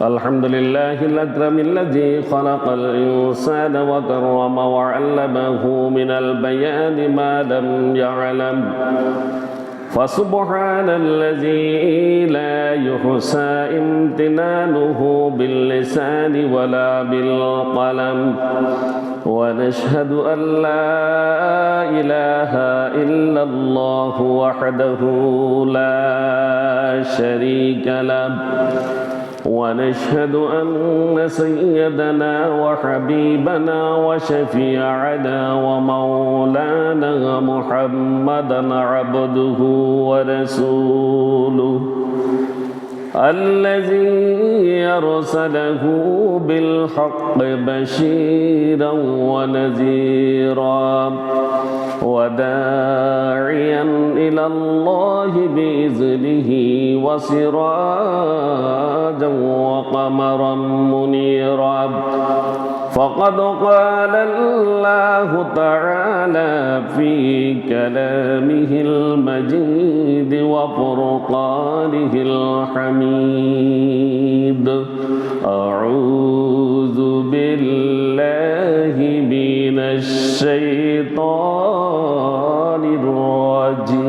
الحمد لله الأكرم الذي خلق الإنسان وكرم وعلمه من البيان ما لم يعلم فسبحان الذي لا يحصى امتنانه باللسان ولا بالقلم ونشهد أن لا إله إلا الله وحده لا شريك له ونشهد أن سيدنا وحبيبنا وشفيعنا ومولانا محمدا عبده ورسوله الذي أرسله بالحق بشيرا ونذيرا وداعيا إلى الله بإذنه وسراجا وقمرا منيرا فقد قال الله تعالى في كلامه المجيد وفرقانه الحميد أعوذ بالله من الشيطان الرجيم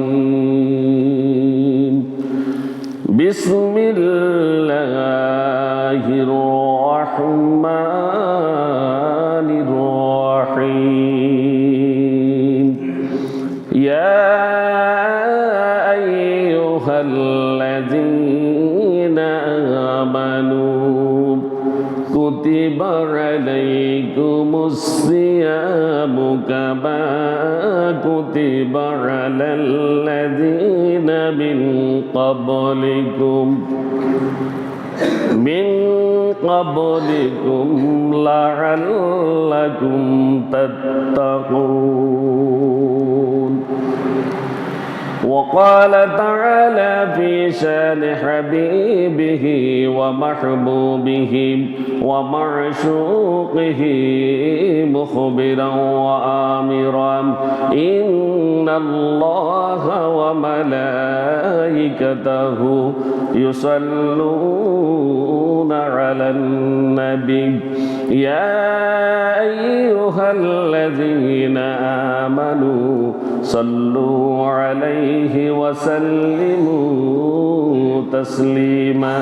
بسم الله الرحمن الرحيم يا أيها الذين آمنوا كتب عليكم الصيام كما كتب على الذين من قبلكم لعلكم تتقون وقال تعالى في شان حبيبه ومحبوبه ومعشوقه مخبرا وآمرا إن الله وملائكته يصلون على النبي يا أيها الذين آمنوا صلوا عليه وسلموا تسليما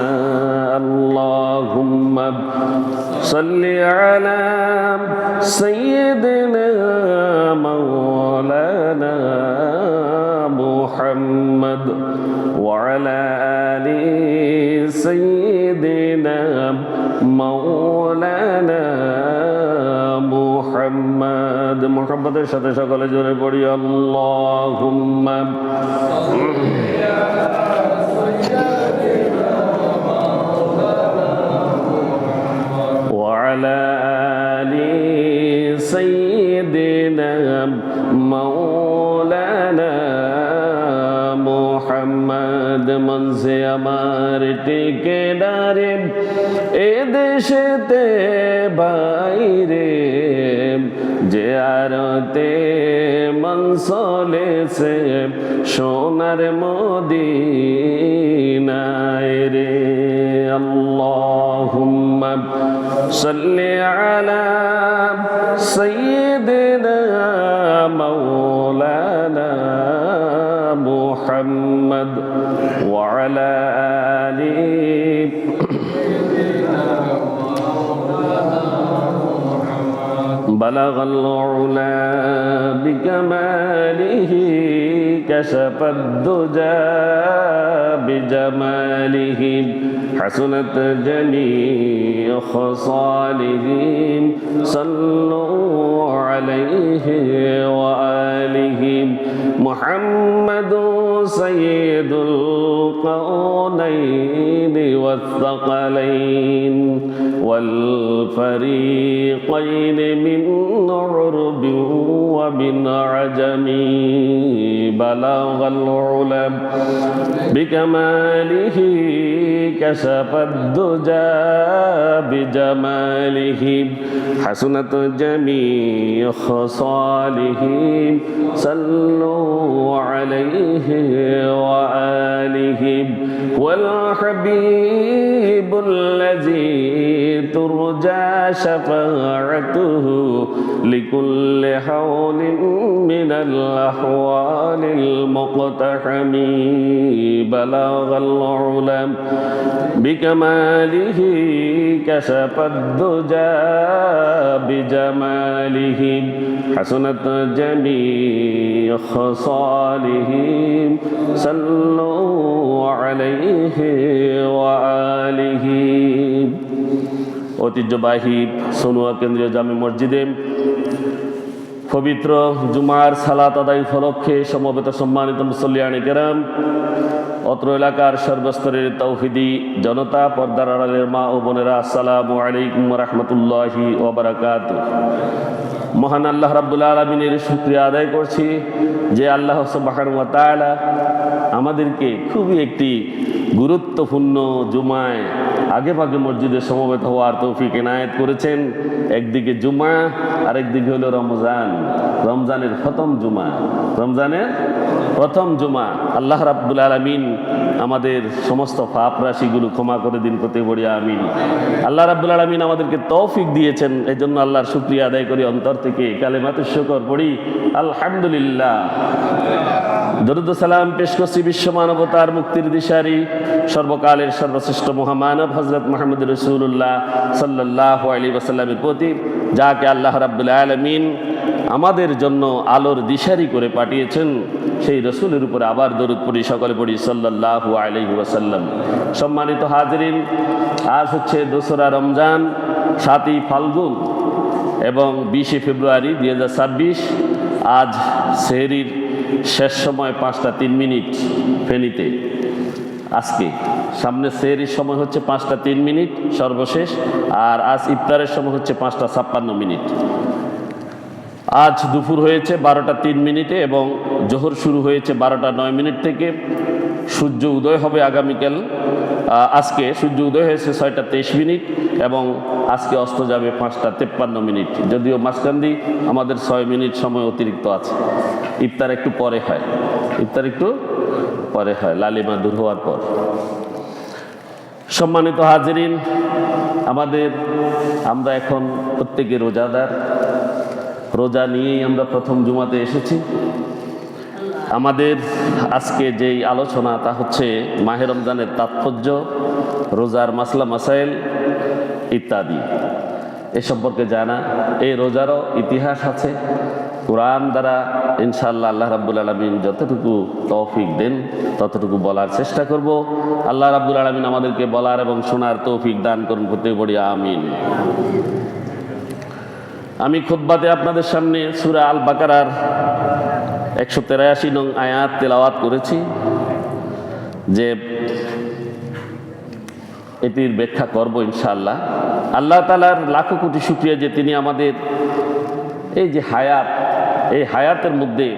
اللهم صل على سيدنا مولانا محمد وعلى آل سيدنا مولانا محمد محبতের সাথে সকলে জোরে পড়ি আল্লাহুম্মা وعلى آل سيدنا مولانا محمد মনসে আমার টিকে ডারে এ দেশেতে বাইরে জিয়ারতে মনসলে সে সোনার মদিনায় রে আল্লাহুম্মা সাল্লি আলা সাইয়্যিদিনা মাওলানা মুহাম্মদ ওয়া আলা আলি بلغ العلا بكماله كشف الدجى بجماله حسنت جميع خصاله صلوا عليه وآله محمد سيد القرنين والثقلين والفريقين من عرب ومن عجم بلغ العلا بكماله كشف الدجى بجماله حسنت جميع خصاله صلوا عليه وآله والحبيب الذي ترجى شفاعته لكل حول من الأحوال المقتحم بلغ العلم بكماله كشف الدجى بجماله حسنت جميع خصاله صلوا عليه وآله ঐতিহ্যবাহী সোনুয়া কেন্দ্রীয় জামে মসজিদে পবিত্র জুমার সালাত আদায় উপলক্ষে সমবেত সম্মানিত মুসল্লিয়ানে কেরাম, অত্র এলাকার সর্বস্তরের তৌহিদি জনতা, পর্দার আড়ালের মা ও বোনেরা, আসসালামু আলাইকুম ওয়া রাহমাতুল্লাহি ওয়া বারাকাতুহু। মহান আল্লাহ রাব্বুল আলামিনের শুকরিয়া আদায় করছি যে আল্লাহ সুবহানাহু ওয়া তাআলা আমাদেরকে খুবই একটি গুরুত্বপূর্ণ জুমায় আগে ভাগে মসজিদে সমবেত হওয়ার তৌফিক এনায়েত করেছেন। একদিকে জুমা, আরেকদিকে হলো রমজান, রমজানের প্রথম জুমা, রমজানের প্রথম জুমা। আল্লাহ রাব্বুল আলামিন আমাদের সমস্ত পাপ রাশিগুলো ক্ষমা করে দিন, করতে বলি আমিন। আল্লাহ রাব্বুল আলামিন আমাদেরকে তৌফিক দিয়েছেন, এই জন্য আল্লাহর শুকরিয়া আদায় করি অন্তর থেকে, কালেমাতুশ শুকর পড়ি আলহামদুলিল্লাহ। দরুদ ও সালাম পেশ করছি বিশ্ব মানবতার মুক্তির দিশারি সর্বকালের সর্বশ্রেষ্ঠ মহামানব হযরত মুহাম্মদ রাসূলুল্লাহ সাল্লাল্লাহু আলাইহি ওয়াসাল্লামের প্রতি, যাকে আল্লাহ রাব্বুল আলামিন আমাদের জন্য আলোর দিশারি করে পাঠিয়েছেন। সেই রসুলের উপরে আবার দরুদ পড়ি, সকলে পড়ি সাল্লাল্লাহু আলাইহি ওয়াসাল্লাম। সম্মানিত হাজিরিন, আজ হচ্ছে 2রা রমজান, 7ই ফাল্গুন এবং 20শে ফেব্রুয়ারি 2026। আজ সেহরির শেষ সময় 5টা 3 মিনিট ফেনীতে। আজকে সামনে সেহরির সময় হচ্ছে 5টা 3 মিনিট সর্বশেষ, আর আজ ইফতারের সময় হচ্ছে 5টা 56 মিনিট। আজ দুপুর হয়েছে 12টা 3 মিনিটে এবং জোহর শুরু হয়েছে 12টা 9 মিনিট থেকে। সূর্য উদয় হবে আগামীকাল, আজকে সূর্য উদয় হয়েছে 6টা 23 মিনিট এবং আজকে অস্ত যাবে 5টা 53 মিনিট। যদিও মাঝখান্দি আমাদের 6 মিনিট সময় অতিরিক্ত আছে। ইফতার একটু পরে হয়, ইফতার একটু পরে হয়, লালিমা দূর হওয়ার পর। সম্মানিত হাজিরিন, আমরা এখন প্রত্যেকে রোজাদার। রোজা নিয়েই আমরা প্রথম জুমাতে এসেছি। আমাদের আজকে যেই আলোচনা তা হচ্ছে মাহে রমজানের তাৎপর্য, রোজার মাসলা মাসাইল ইত্যাদি এ সম্পর্কে জানা। এই রোজারও ইতিহাস আছে, কোরআন দ্বারা ইনশাআল্লাহ আল্লাহ রাব্বুল আলামিন যতটুকু তৌফিক দেন ততটুকু বলার চেষ্টা করব। আল্লাহ রাব্বুল আলামিন আমাদেরকে বলার এবং শোনার তৌফিক দান করুন, করতে বলি আমিন। আমি খুতবাতে আপনাদের সামনে সূরা আল বাকারার 183 নং আয়াত তেলাওয়াত করেছি, যে এটির ব্যাখ্যা করব ইনশাআল্লাহ। আল্লাহ তাআলার লাখো কোটি শুকরিয়া যে তিনি আমাদের এই যে হায়াত, এই হায়াতের মধ্যে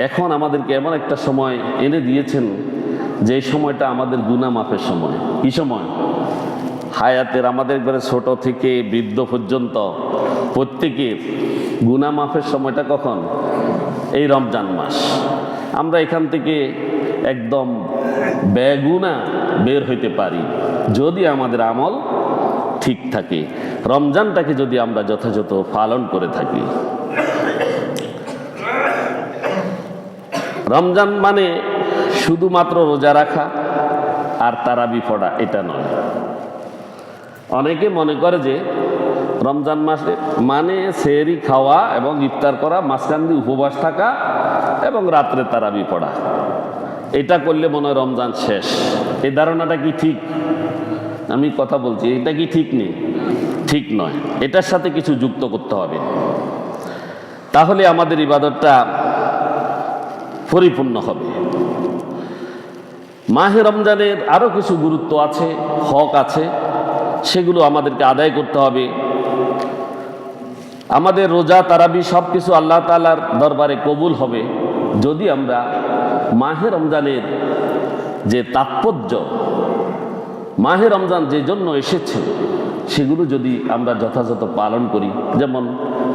এখন আমাদেরকে এমন একটা সময় এনে দিয়েছেন যে সময়টা আমাদের গুনাহ মাফের সময়। কি সময়? হায়াতের আমাদের একবারে ছোট থেকে বৃদ্ধ পর্যন্ত প্রত্যেকের গুনাহ মাফের সময়টা কখন? এই রমজান মাস। আমরা এখান থেকে একদম বেগুনাহ বের হইতে পারি যদি আমাদের আমল ঠিক থাকে, রমজানটাকে যদি আমরা যথাযথ পালন করে থাকি। রমজান মানে শুধুমাত্র রোজা রাখা আর তারাবি পড়া এটা নয়। অনেকে মনে করে যে রমজান মাসে মানে সেহরি খাওয়া এবং ইফতার করা, মাঝখান দিয়ে উপবাস থাকা এবং রাত্রে তারাবি পড়া, এটা করলে মনে হয় রমজান শেষ। এই ধারণাটা কি ঠিক? আমি কথা বলছি, এটা কি ঠিক নেই? ঠিক নয়, এটার সাথে কিছু যুক্ত করতে হবে, তাহলে আমাদের ইবাদতটা পরিপূর্ণ হবে। মাহে রমজানের আরও কিছু গুরুত্ব আছে, হক আছে, সেগুলো আমাদেরকে আদায় করতে হবে। আমাদের রোজা তারাবি সব কিছু আল্লাহ তাআলার দরবারে কবুল হবে যদি আমরা মাহে রমজানের যে তাৎপর্য, মাহে রমজান যে জন্য এসেছে সেগুলো যদি আমরা যথাযথ পালন করি, যেমন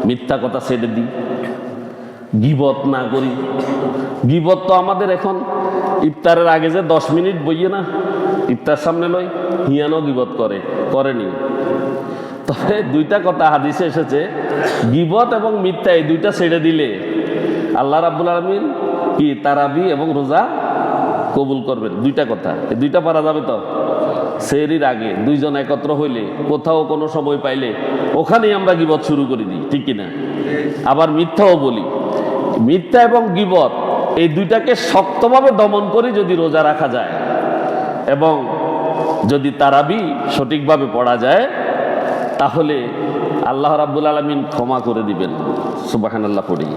মিথ্যা কথা ছেড়ে দিই, গীবত না করি। গীবত তো আমাদের এখন ইফতারের আগে যে 10 মিনিট বইয়ে না ইফতার সামনে লয়, হিয়ানো গীবত করেনি। তবে দুইটা কথা হাদিসে এসেছে, গীবত এবং মিথ্যা এই দুইটা ছেড়ে দিলে আল্লাহ রাব্বুল আলামিন কি তারাবি এবং রোজা কবুল করবেন। দুইটা কথা, এই দুইটা পারা যাবে তো। সেহরির আগে দুইজন একত্র হইলে, কোথাও কোনো সময় পাইলে ওখানেই আমরা গীবত শুরু করে দিই, ঠিক কিনা? আবার মিথ্যাও বলি। মিথ্যা এবং গীবত এই দুইটাকে শক্তভাবে দমন করে যদি রোজা রাখা যায় এবং যদি তারাবি সঠিকভাবে পড়া যায়, তাহলে আল্লাহ রাব্বুল আলামিন ক্ষমা করে দিবেন। সুবহানাল্লাহ পড়ি।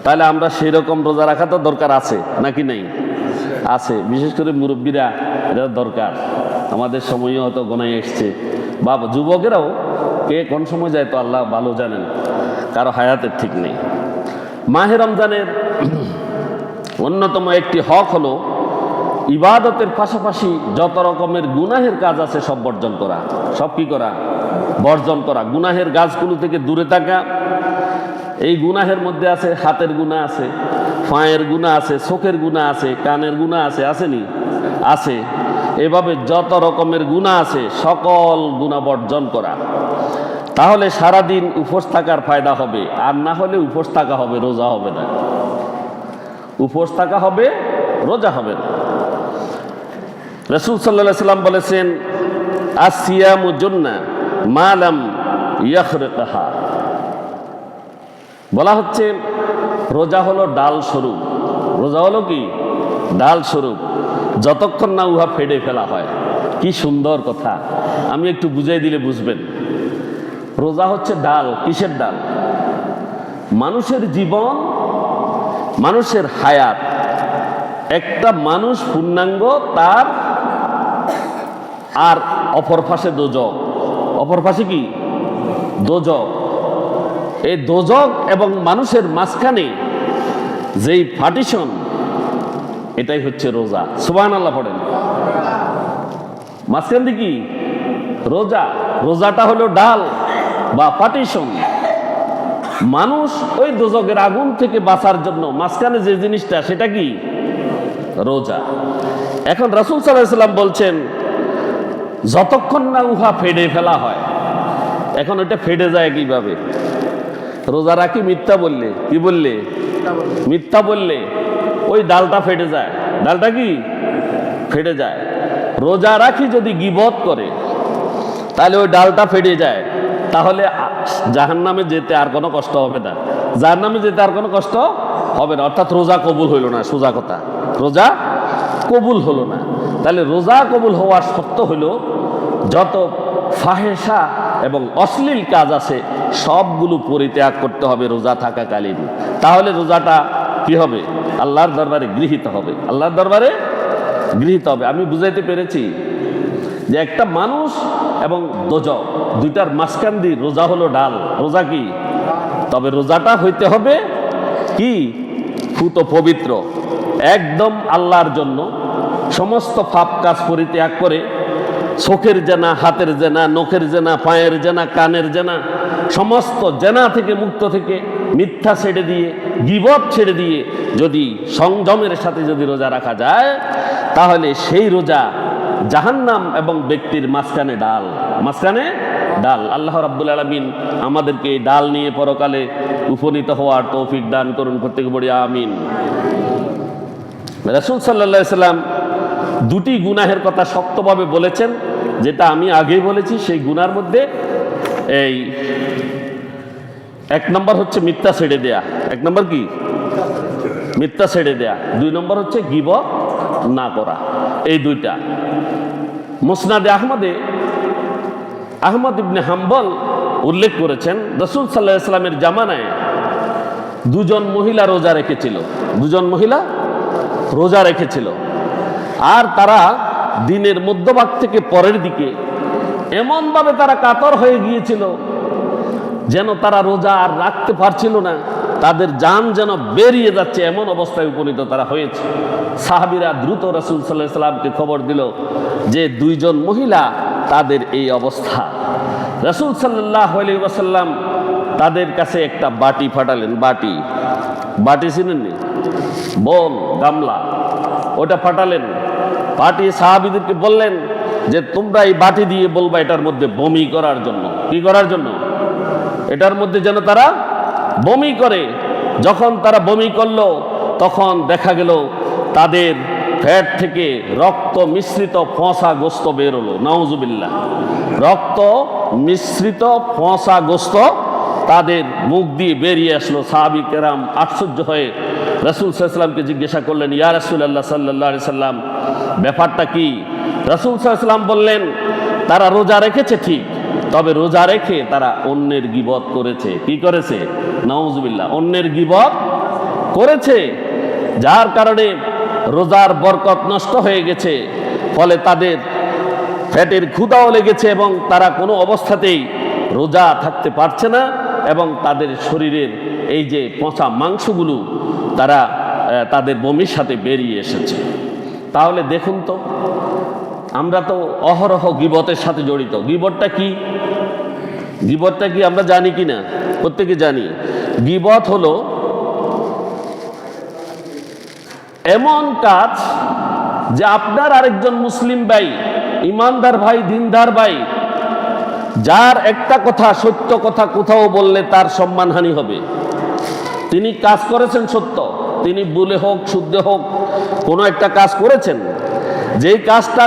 তাহলে আমরা সেই রকম রোজা রাখা তো দরকার আছে নাকি নেই? আছে। বিশেষ করে মুরব্বীরা এটা দরকার। আমাদের সময়ও হয়তো গোনায় এসছে, বা যুবকেরাও কে কোন সময় যায় তো আল্লাহ ভালো জানেন, কারো হায়াতের ঠিক নেই। মাহে রমজানের অন্যতম একটি হক হলো ইবাদতের পাশাপাশি যত রকমের গুনাহের কাজ আছে সব বর্জন করা। সব কি করা? বর্জন করা। গুনাহের গাছগুলো থেকে দূরে থাকা। এই গুনাহের মধ্যে আছে হাতের গুনাহ আছে, পায়ের গুনাহ আছে, চোখের গুনাহ আছে, কানের গুনাহ আছে, আসেনি? আছে। এভাবে যত রকমের গুনাহ আছে সকল গুনাহ বর্জন করা। তাহলে সারাদিন উপোস থাকার ফায়দা হবে। আর না হলে উপোস থাকা হবে, রোজা হবে না। উপোস থাকা হবে, রোজা হবে না। রাসূল সাল্লাল্লাহু আলাইহি সাল্লাম বলেছেন, আসিয়ামু জুন্নাহ মা লাম ইয়াখরিকহা। বলা হচ্ছে রোজা হলো ডাল স্বরূপ। রোজা হলো কি? ডাল স্বরূপ, যতক্ষণ না উহা ফেডে ফেলা হয়। কি সুন্দর কথা! আমি একটু বুঝাই দিলে বুঝবেন। রোজা হচ্ছে ডাল। কিসের ডাল? মানুষের জীবন, মানুষের হায়াত। একটা মানুষ পূর্ণাঙ্গ, তার আর অপর পাশে দোজক। অপর পাশে কি? দোজক। এই দোজক এবং মানুষের মাঝখানে যেই পার্টিশন, এটাই হচ্ছে রোজা। সুবহানাল্লাহ পড়েন। মাঝখান দিয়ে কি? রোজা। রোজাটা হলো ডাল বা পার্টিশন। মানুষ ওই দোজকের আগুন থেকে বাঁচার জন্য মাঝখানে যে জিনিসটা, সেটা কি? রোজা। এখন রাসূল সাল্লাল্লাহু আলাইহি ওয়াসাল্লাম বলছেন, যতক্ষণ না উহা ফেডে ফেলা হয়। এখন ওইটা ফেডে যায় কিভাবে? রোজা রাখি মিথ্যা বললে, কি বললে? মিথ্যা বললে ওই ডালটা ফেটে যায়। ডালটা কি? ফেটে যায়। রোজা রাখি যদি গীবত করে, তাহলে ওই ডালটা ফেটে যায়। তাহলে জাহান্নামে যেতে আর কোনো কষ্ট হবে না। জাহান্নামে যেতে আর কোনো কষ্ট হবে না। অর্থাৎ রোজা কবুল হইল না। সোজা কথা, রোজা কবুল হলো না। তাহলে রোজা কবুল হওয়ার শর্ত হইল যত ফাহেসা এবং অশ্লীল কাজ আছে সবগুলো পরিত্যাগ করতে হবে রোজা থাকাকালীন। তাহলে রোজাটা কি হবে? আল্লাহর দরবারে গৃহীত হবে। আল্লাহর দরবারে গৃহীত হবে। আমি বুঝাইতে পেরেছি যে একটা মানুষ এবং দোজক দুইটার মাঝখান দিয়ে রোজা হলো ডাল। রোজা কি? তবে রোজাটা হইতে হবে কি? পুত পবিত্র, একদম আল্লাহর জন্য। সমস্ত পাপ কাজ পরিত্যাগ করে, চোখের জেনা, হাতের জেনা, নখের জেনা, পায়ের জেনা, কানের জেনা, সমস্ত জেনা থেকে মুক্ত থেকে, মিথ্যা ছেড়ে দিয়ে, গীবত ছেড়ে দিয়ে যদি সংযমের সাথে যদি রোজা রাখা যায়, তাহলে সেই রোজা জাহান্নাম এবং ব্যক্তির মাঝখানে ডাল। মাঝখানে ডাল। আল্লাহ রাব্বুল আলামিন আমাদেরকে এই ডাল নিয়ে পরকালে উপনীত হওয়ার তৌফিক দান করুন। প্রত্যেকে বলি আমিন। রাসূল সাল্লাল্লাহু আলাইহি সাল্লাম দুটি গুনাহের কথা শক্তভাবে বলেছেন, যেটা আমি আগেই বলেছি। সেই গুনার মধ্যে এই এক নম্বর হচ্ছে মিথ্যা ছেড়ে দেয়া। এক নম্বর কি? মিথ্যা ছেড়ে দেয়া। দুই নম্বর হচ্ছে গীবত না করা। এই দুইটা মুসনাদে আহমদ ইবনে হাম্বল উল্লেখ করেছেন, রাসূল সাল্লাল্লাহু আলাইহি সাল্লামের জামানায় দুজন মহিলা রোজা রেখেছিল। দুজন মহিলা রোজা রেখেছিল। আর তারা দিনের মধ্যভাগ থেকে পরের দিকে এমনভাবে তারা কাতর হয়ে গিয়েছিল যেন তারা রোজা আর রাখতে পারছিল না। তাদের জান যেন বেরিয়ে যাচ্ছে, এমন অবস্থায় উপনীত তারা হয়েছে। সাহাবীরা দ্রুত রাসূল সাল্লাল্লাহু আলাইহি ওয়াসাল্লামকে খবর দিল যে দুইজন মহিলা তাদের এই অবস্থা। রাসূল সাল্লাল্লাহু আলাইহি ওয়াসাল্লাম তাদের কাছে একটা বাটি পাঠালেন। বাটি চিনেননি? বল, গামলা, ওটা পাঠালেন। পাঠিয়ে সাহাবীদেরকে বললেন যে তোমরা এই বাটি দিয়ে বলবা এটার মধ্যে বমি করার জন্য। কি করার জন্য? এটার মধ্যে যেন তারা বমি করে। যখন তারা বমি করলো তখন দেখা গেল তাদের পেট থেকে রক্ত মিশ্রিত ফোঁসা গোস্ত বের হলো। নাউজুবিল্লাহ। রক্ত মিশ্রিত ফোঁসা গোস্ত তাদের মুখ দিয়ে বেরিয়ে আসলো। সাহাবী কেরাম আশ্চর্য হয়ে রাসূল সাল্লাল্লাহু আলাইহি ওয়াসাল্লামকে জিজ্ঞাসা করলেন, ইয়া রাসূলুল্লাহ সাল্লাল্লাহু আলাইহি সাল্লাম, ব্যাপারটা কি? রাসূল সাল্লাল্লাহু আলাইহি ওয়াসাল্লাম বললেন, তারা রোজা রেখেছে ঠিক, তবে রোজা রেখে তারা অন্যের গীবত করেছে। কি করেছে? নাউজুবিল্লাহ, অন্যের গীবত করেছে, যার কারণে রোজার বরকত নষ্ট হয়ে গেছে। ফলে তাদের পেটের ক্ষুধাও লেগেছে এবং তারা কোনো অবস্থাতেই রোজা থাকতে পারছে না এবং তাদের শরীরের এই যে পচা মাংসগুলো তাদের বমির সাথে বেরিয়ে এসেছে। তাহলে দেখুন তো, আমরা তো অহরহ গীবতের সাথে জড়িত। গীবতটা কি? গীবতটা কি আমরা জানি কি না? প্রত্যেকে জানি। গীবত হলো এমন কাজ যে আপনার আরেকজন মুসলিম ভাই, ইমানদার ভাই, দিনদার ভাই, যার একটা কথা, সত্য কথা কোথাও বললে তার সম্মানহানি হবে। তিনি কাজ করেছেন সত্য, তিনি ভুলে হোক শুদ্ধে হোক কোনো একটা কাজ করেছেন, যেই কাজটা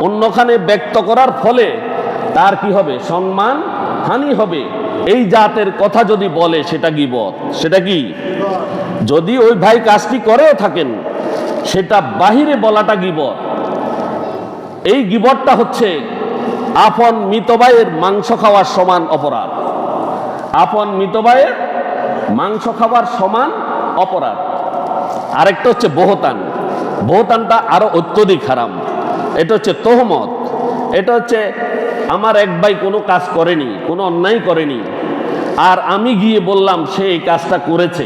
অন্যখানে ব্যক্ত করার ফলে তার কি হবে? সম্মান হানি হবে। এই জাতের কথা যদি বলে সেটা গীবত। সেটা কি? যদি ওই ভাই কাজটি করেও থাকেন সেটা বাহিরে বলাটা গীবত। এই গীবতটা হচ্ছে আপন মৃত ভাইয়ের মাংস খাওয়ার সমান অপরাধ। আপন মৃত ভাইয়ের মাংস খাওয়ার সমান অপরাধ। আরেকটা হচ্ছে বহতান। বহতানটা আরো অত্যধিক হারাম। এটা হচ্ছে তোহমত। এটা হচ্ছে আমার এক ভাই কোনো কাজ করেনি, কোনো অন্যায় করেনি, আর আমি গিয়ে বললাম সে এই কাজটা করেছে,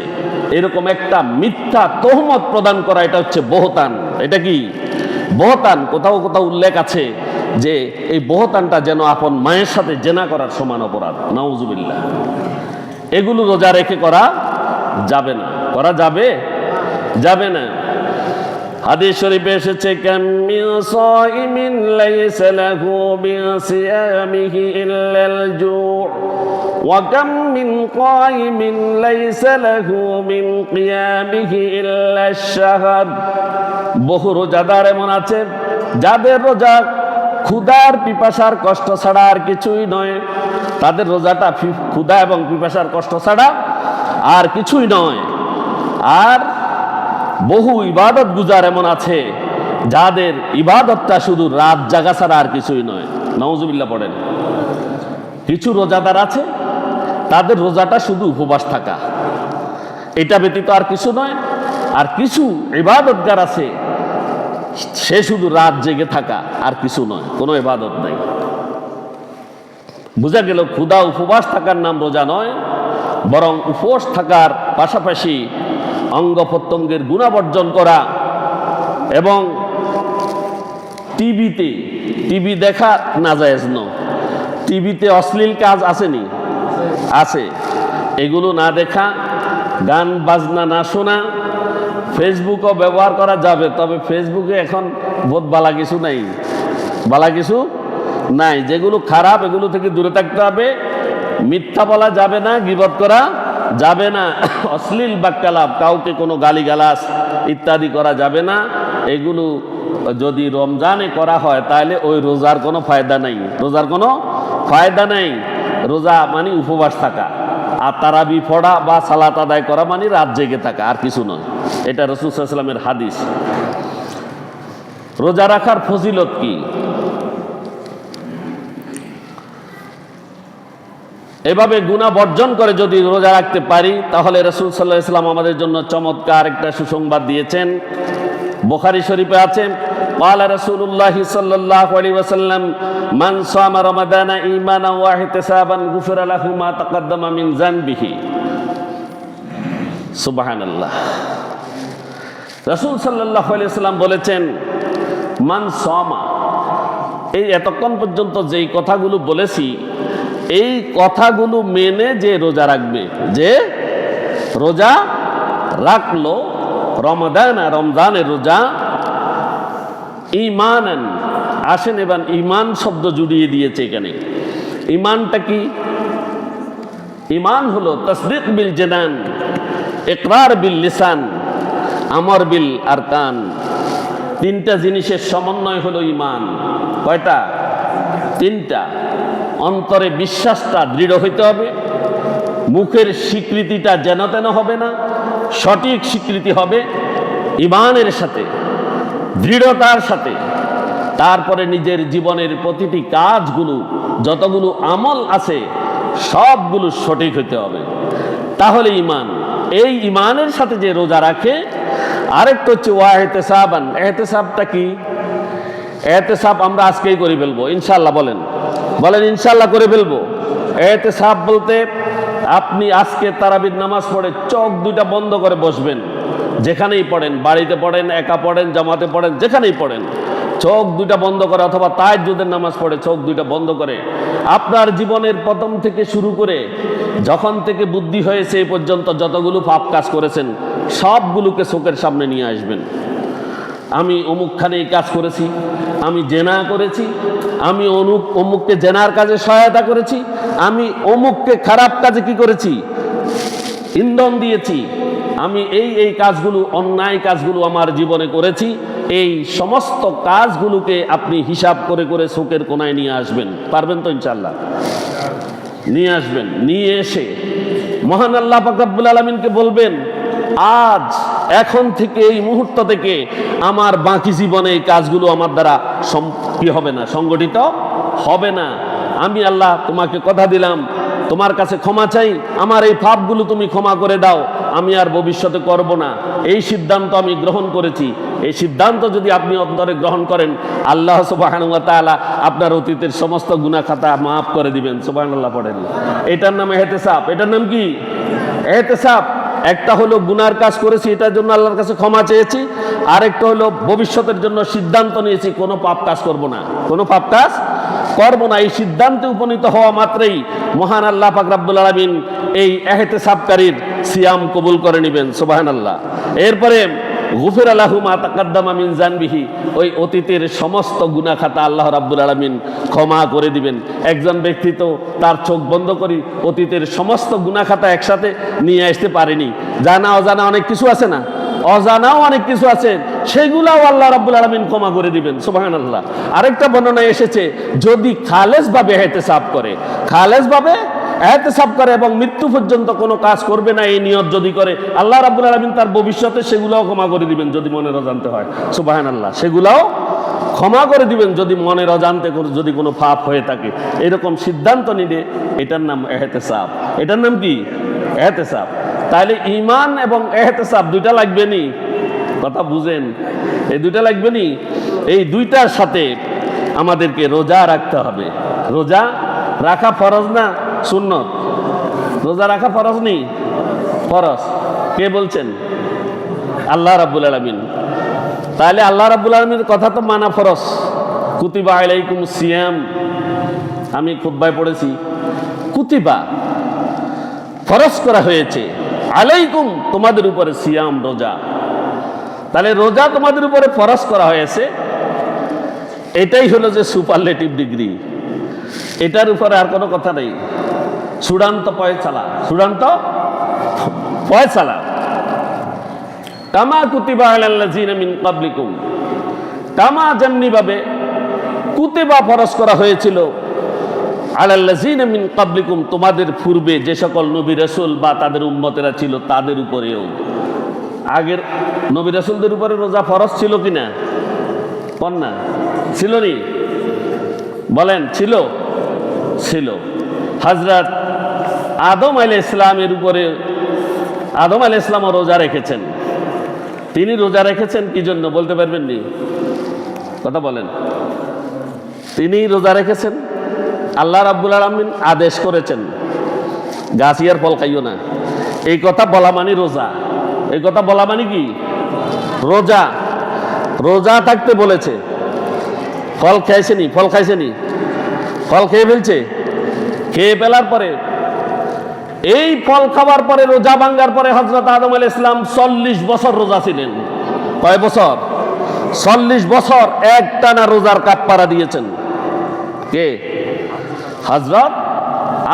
এরকম একটা মিথ্যা তোহমত প্রদান করা, এটা হচ্ছে বহতান। এটা কি? বহতান। কোথাও কোথাও উল্লেখ আছে যে এই বহতানটা যেন আপন মায়ের সাথে জেনা করার সমান অপরাধ। নাউজুবিল্লাহ। এগুলো রোজা রেখে করা যাবে না। করা যাবে? যাবে না। হাদিস শরীফে এসেছে, কাম মিন সাইমিন লাইসা লাহু বিসিয়ামিহি ইল্লাল জু' ওয়া কাম মিন কাইমিন লাইসা লাহু মিন কিয়ামিহি ইল্লাশ শাহর। বহু রোজাদার এমন আছে যাদের রোজা ক্ষুধার পিপাসার কষ্ট ছাড়া আর কিছুই নয়। তাদের রোজাটা ক্ষুধা এবং পিপাসার কষ্ট ছাড়া আর কিছুই নয়। আর বহু ইবাদত গুজার এমন আছে যাদের ইবাদতটা শুধু রাত জাগা ছাড়া আর কিছুই নয়। নাউজুবিল্লাহ পড়েন। কিছু রোজাদার আছে তাদের রোজাটা শুধু উপবাস থাকা, এটা ব্যতীত আর কিছু নয়। আর কিছু ইবাদতগার আছে সে শুধু রাত জেগে থাকা, আর কিছু নয়, কোনো ইবাদত নাই। বোঝা গেল ক্ষুধা উপবাস থাকার নাম রোজা নয়, বরং উপবাস থাকার পাশাপাশি অঙ্গ প্রত্যঙ্গের গুণাবর্জন করা এবং টিভি দেখা নাজায়েজ নয়। টিভিতে অশ্লীল কাজ আসেনি? আছে। এগুলো না দেখা, গান বাজনা না শোনা। ফেসবুকও ব্যবহার করা যাবে, তবে ফেসবুকে এখন বোধ বালা কিছু নাই, বালা কিছু নাই। যেগুলো খারাপ এগুলো থেকে দূরে থাকতে হবে। মিথ্যা বলা যাবে না, গীবত করা যাবে না, অশ্লীল বাক্যালাপ, কাউকে কোনো গালিগালাজ ইত্যাদি করা যাবে না। এগুলো যদি রমজানে করা হয় তাহলে ওই রোজার কোনো ফায়দা নাই। রোজার কোনো ফায়দা নেই। রোজা মানে উপবাস থাকা, আর তারাবি পড়া বা সালাত আদায় করা মানে রাত জেগে থাকা, আর কিছু নয়। এটা রাসূল সাল্লাল্লাহু আলাইহি ওয়াসাল্লামের হাদিস। রোজা রাখার ফজিলত কি? এভাবে গুনাহ বর্জন করে যদি রোজা রাখতে পারি তাহলে রাসূল সাল্লাল্লাহু আলাইহি ওয়াসাল্লাম আমাদের জন্য চমৎকার একটা সুসংবাদ দিয়েছেন। বুখারী শরীফে আছে, ক্বালা রাসূলুল্লাহি সাল্লাল্লাহু আলাইহি ওয়াসাল্লাম, মান সামা রমাদানা ঈমানান ওয়া ইহতিসাবান গুফিরা লাহু মা তাকাদ্দামা মিন যানবিহি। সুবহানাল্লাহ। রাসূল সাল্লাল্লাহু আলাইহি ওয়াসাল্লাম বলেছেন, মান সামা, এই এতক্ষণ পর্যন্ত যেই কথাগুলো বলেছি এই কথাগুলো মেনে যে রোজা রাখবে, যে রোজা রাখলো রমজানের রোজা, ঈমানান, আসেন এবার ঈমান শব্দ জুড়িয়ে দিয়েছে এখানে। ঈমানটা কি? ঈমান হলো তাসদীক বিল জানান, ইকরার বিল লিসান, আমর বিল আরকান। তিনটা জিনিসের সমন্বয় হলো ঈমান। কয়টা? তিনটা। অন্তরে বিশ্বাসটা দৃঢ় হইতে হবে, মুখের স্বীকৃতিটা যেন তেন হবে না, সঠিক স্বীকৃতি হবে ঈমানের সাথে, দৃঢ়তার সাথে। তারপরে নিজের জীবনের প্রতিটি কাজগুলো, যতগুলো আমল আছে সবগুলো সঠিক হইতে হবে, তাহলে ঈমান। এই ঈমানের সাথে যে রোজা রাখে। আরেকটা হচ্ছে ওয়াহতেসাবান। এহতেসাবটা কি? এহতেসাব আমরা আজকেই করে ফেলবো ইনশাআল্লাহ। বলেন বলেন ইনশাআল্লাহ করে ফেলবো। এহতেসাব বলতে আপনি আজকে তারাবির নামাজ পড়ে চোখ দুইটা বন্ধ করে বসবেন, যেখানেই পড়েন, বাড়িতে পড়েন, একা পড়েন, জামাতে পড়েন, যেখানেই পড়েন, চোখ দুইটা বন্ধ করে, অথবা তাহাজ্জুদের নামাজ পড়ে চোখ দুইটা বন্ধ করে আপনার জীবনের প্রথম থেকে শুরু করে যখন থেকে বুদ্ধি হয়েছে এই পর্যন্ত যতগুলো পাপ কাজ করেছেন সবগুলোকে চোখের সামনে নিয়ে আসবেন। আমি অমুকখানে এই কাজ করেছি, আমি জেনা করেছি, আমি অমুককে জেনার কাজে সহায়তা করেছি, আমি অমুককে খারাপ কাজে কি করেছি, ইন্ধন দিয়েছি, আমি এই কাজগুলো, অন্যায় কাজগুলো আমার জীবনে করেছি। এই সমস্ত কাজগুলোকে আপনি হিসাব করে করে চোখের কোনায় নিয়ে আসবেন। পারবেন তো ইনশাআল্লাহ? নিয়ে আসবেন। নিয়ে এসে মহান আল্লাহ পাক রব্বুল আলামিনকে বলবেন, আজ এখন থেকে, এই মুহূর্ত থেকে আমার বাকি জীবনে এই কাজগুলো আমার দ্বারা কি হবে না, সংগঠিত হবে না। আমি আল্লাহ তোমাকে কথা দিলাম, তোমার কাছে ক্ষমা চাই, আমার এই পাপগুলো তুমি ক্ষমা করে দাও, আমি আর ভবিষ্যতে করব না। এই সিদ্ধান্ত আমি গ্রহণ করেছি। এই সিদ্ধান্ত যদি আপনি অন্তরে গ্রহণ করেন, আল্লাহ সুবহানাহু ওয়া তাআলা আপনার অতীতের সমস্ত গুনাহ খাতা মাফ করে দিবেন। সুবহানাল্লাহ পড়েন। এটার নাম ইহতেসাব। এটার নাম কি? ইহতেসাব। একটা হলো গুনার কাজ করেছি, এটার জন্য আল্লাহর কাছে ক্ষমা চেয়েছি। আরেকটা হলো ভবিষ্যতের জন্য সিদ্ধান্ত নিয়েছি কোনো পাপ কাজ করব না, কোনো পাপ কাজ করব না। এই সিদ্ধান্তে উপনীত হওয়া মাত্রই মহান আল্লাহ পাক রব্বুল আলামিন এই ইহতেসাবকারীর সিয়াম কবুল করে নেবেন। সুবহানাল্লাহ। এরপরে গুফিরা লাহু মা তাকাদ্দামা মিন জানবিহি, ওই অতীতের সমস্ত গুনাহ খাতা আল্লাহ রাব্বুল আলামিন ক্ষমা করে দিবেন। একজন ব্যক্তি তো তার চোখ বন্ধ করে অতীতের সমস্ত গুনাহ খাতা একসাথে নিয়ে আসতে পারেনি। জানা অজানা অনেক কিছু আছে না, অজানাও অনেক কিছু আছে, সেগুলাও আল্লাহ রাব্বুল আলামিন ক্ষমা করে দিবেন। সুবহানাল্লাহ। আরেকটা বর্ণনায় এসেছে, যদি খালেস ভাবে ইহতেসাব করে, খালেস ভাবে ইহতেসাব করে এবং মৃত্যু পর্যন্ত কোনো কাজ করবে না এই নিয়ত যদি করে, আল্লাহ রাব্বুল আলামিন তার ভবিষ্যতে সেগুলাও ক্ষমা করে দিবেন যদি মনের অজান্তে হয়। সুবহানাল্লাহ। সেগুলাও ক্ষমা করে দিবেন যদি মনের অজান্তে যদি কোনো পাপ হয়ে থাকে। এরকম সিদ্ধান্ত নিলে এটার নাম ইহতেসাব। এটার নাম কি? ইহতেসাব। তাহলে ঈমান এবং ইহতেসাব দুইটা লাগবে নি? কথা বুঝেন? এই দুইটা লাগবে নি? এই দুইটার সাথে আমাদেরকে রোজা রাখতে হবে। রোজা রাখা ফরজ না সুন্নত? রোজা রাখা ফরজ নেই? ফরজ। কে বলছেন? আল্লাহ রাব্বুল আলামিন। তাহলে আল্লাহ রাব্বুল আলামিনের কথা তো মানা ফরজ। কুতিবা আলাইকুমুস সিয়াম, আমি খুতবায় পড়েছি, কুতিবা ফরজ করা হয়েছে, আলাইকুম তোমাদের উপরে, সিয়াম রোজা। তাহলে রোজা তোমাদের উপরে ফরজ করা হয়েছে, এটাই হলো যে সুপারলেটিভ ডিগ্রি। এটার উপরে আর কোনো কথা নেই। চূড়ান্ত ফয়সালা, চূড়ান্ত ফয়সালা। কামা কুতিবা আলাল্লাযিনা মিন ক্বাবলিকুম, কামা যেমনি ভাবে কুতিবা ফরজ করা হয়েছিল আলাল্লাযিনা মিন ক্বাবলিকুম তোমাদের পূর্বে যে সকল নবী রাসূল বা তাদের উম্মতেরা ছিল তাদের উপরেও। আগের নবী রাসূলদের উপরে রোজা ফরজ ছিল কিনা? কোন না? ছিল নি? বলেন ছিল? ছিল। হযরত আদম আলাইহিস সালামের উপরে, আদম আলাইহিস সালামও রোজা রেখেছেন। তিনি রোজা রেখেছেন কি জন্য বলতে পারবেন নি? কথা বলেন। তিনি রোজা রেখেছেন, আল্লাহ রাব্বুল আলামিন আদেশ করেছেন গাছিয়ার ফল খাইও না। এই কথা বলা মানে রোজা। এই কথা বলা মানে কি? রোজা রোজা থাকতে বলেছে। ফল খাইছেনি? ফল খাইছেনি? ফল খেয়ে ফেলছে। খেয়ে ফেলার পরে এই ফল খাবার পরে রোজা ভাঙ্গার পরে হযরত আদম আলাইহিস সালাম 40 বছর রোজা ছিলেন। কয় বছর? 40 বছর একটানা রোজার কাফারা দিয়েছেন। কে? হযরত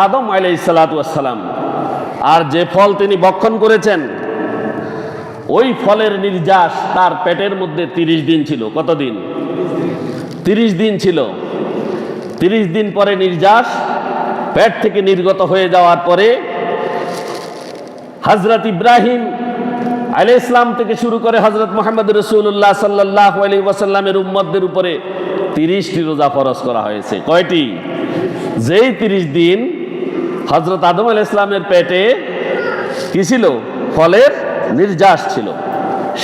আদম আলাইহিস সালাতু ওয়াস সালাম। আর যে ফল তিনি ভক্ষণ করেছেন ওই ফলের নির্যাস তার পেটের মধ্যে 30 দিন ছিল। কতদিন? 30 দিন ছিল। 30 দিন পরে নির্যাস পেট থেকে নির্গত হয়ে যাওয়ার পরে হযরত ইব্রাহিম আলাইহিস সালাম থেকে শুরু করে হযরত মুহাম্মদ রাসূলুল্লাহ সাল্লাল্লাহু আলাইহি ওয়াসাল্লামের উম্মতদের উপরে 30টি রোজা ফরজ করা হয়েছে। কয়টি? যেই 30 দিন হযরত আদম আলাইহিস সালামের পেটে কি ছিল? ফলের নির্যাস ছিল।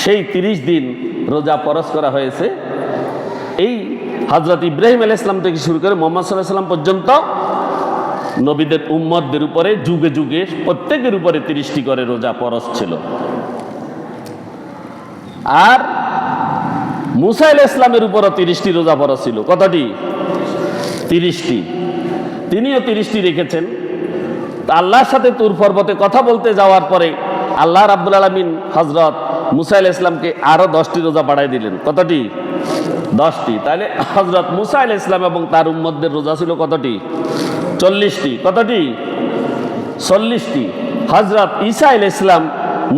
সেই 30 দিন রোজা ফরজ করা হয়েছে। এই হযরত ইব্রাহিম আলাইহিস সালাম থেকে শুরু করে মুহাম্মদ সাল্লাল্লাহু আলাইহি ওয়াসাল্লাম পর্যন্ত নবীদের উম্মতদের উপরে যুগে যুগে প্রত্যেকের উপরে 30টি করে রোজা ফরজ ছিল। আর মুসা আলাইহিস সালামের উপরও 30টি রোজা ফরজ ছিল। কতটি? 30টি। তিনিও 30টি রেখেছেন। আল্লাহর সাথে তুর পর্বতে কথা বলতে যাওয়ার পরে আল্লাহ রাব্বুল আলামিন হযরত মুসা আলাইহিস সালামকে আরো 10টি রোজা বাড়াই দিলেন। কতটি? 10টি। তাহলে হযরত মুসা আলাইহিস সালাম এবং তার উম্মতদের রোজা ছিল কতটি? 40টি। কতটি? 40টি। হযরত ঈসা আলাইহিস সালাম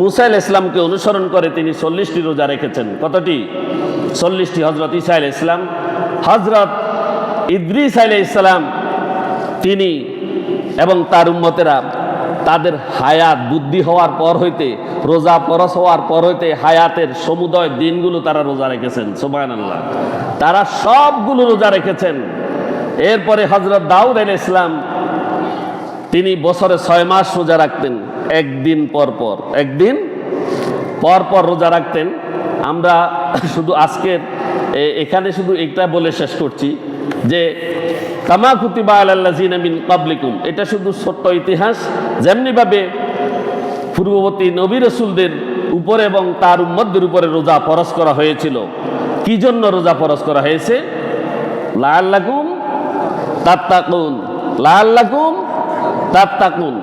মুসা আলাইহিস সালামকে অনুসরণ করে তিনি 40টি রোজা রেখেছেন। কতটি? 40টি। হযরত ঈসা আলাইহিস সালাম। হযরত ইদ্রিস আলাইহিস সালাম তিনি এবং তার উম্মতেরা তাদের হায়াত বুদ্ধি হওয়ার পর হইতে রোজা ফরজ হওয়ার পর হইতে হায়াতের সমুদয় দিনগুলো তারা রোজা রেখেছেন। সুবহানাল্লাহ। তারা সবগুলো রোজা রেখেছেন। এরপরে হযরত দাউদ আলাইহিস সালাম তিনি বছরে 6 মাস রোজা রাখতেন। একদিন পর পর রোজা রাখতেন। আমরা শুধু আজকের এখানে শুধু একটা বলে শেষ করছি যে কামা কুতিবা আলাল্লাযিনা মিন ক্বাবলিকুম, এটা শুধু ছোট্ট ইতিহাস। যেমনিভাবে পূর্ববর্তী নবী রাসূলদের উপরে এবং তার উম্মতদের উপরে রোজা ফরজ করা হয়েছিল। কি জন্য রোজা ফরজ করা হয়েছে? লাআল্লাকুম তাত্তাকুন। লাআল্লাকুম তাত্তাকুন,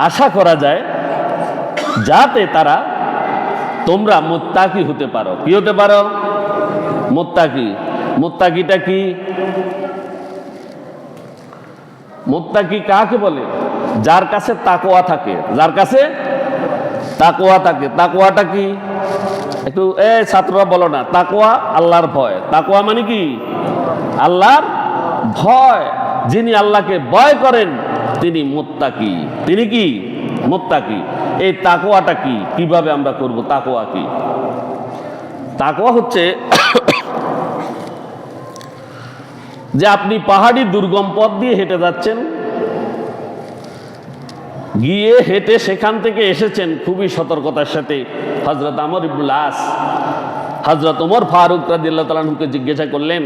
আশা করা যায় যাতে তারা তোমরা মুত্তাকি হতে পারো। কি হতে পারো? মুত্তাকি। মুত্তাকিটা কি? মুত্তাকি কাকে বলে? যার কাছে তাকওয়া থাকে। যার কাছে তাকওয়া থাকে। তাকওয়াটা কি? একটু ছাত্ররা বলো না। তাকওয়া আল্লাহর ভয়। তাকওয়া মানে কি? আল্লাহর ভয়। যিনি আল্লাহকে ভয় করেন তিনি মুত্তাকি। তিনি কি? মুত্তাকি। এই তাকওয়াটা কি? কিভাবে আমরা করব? তাকওয়া কি? তাকওয়া হচ্ছে যে আপনি পাহাড়ি দুর্গম পথ দিয়ে হেঁটে যাচ্ছেন, গিয়ে হেঁটে সেখান থেকে এসেছেন খুবই সতর্কতার সাথে। হযরত আমর ইবনুল আস হযরত ওমর ফারুক রাদিয়াল্লাহু তাআলা আনহুকে জিজ্ঞাসা করলেন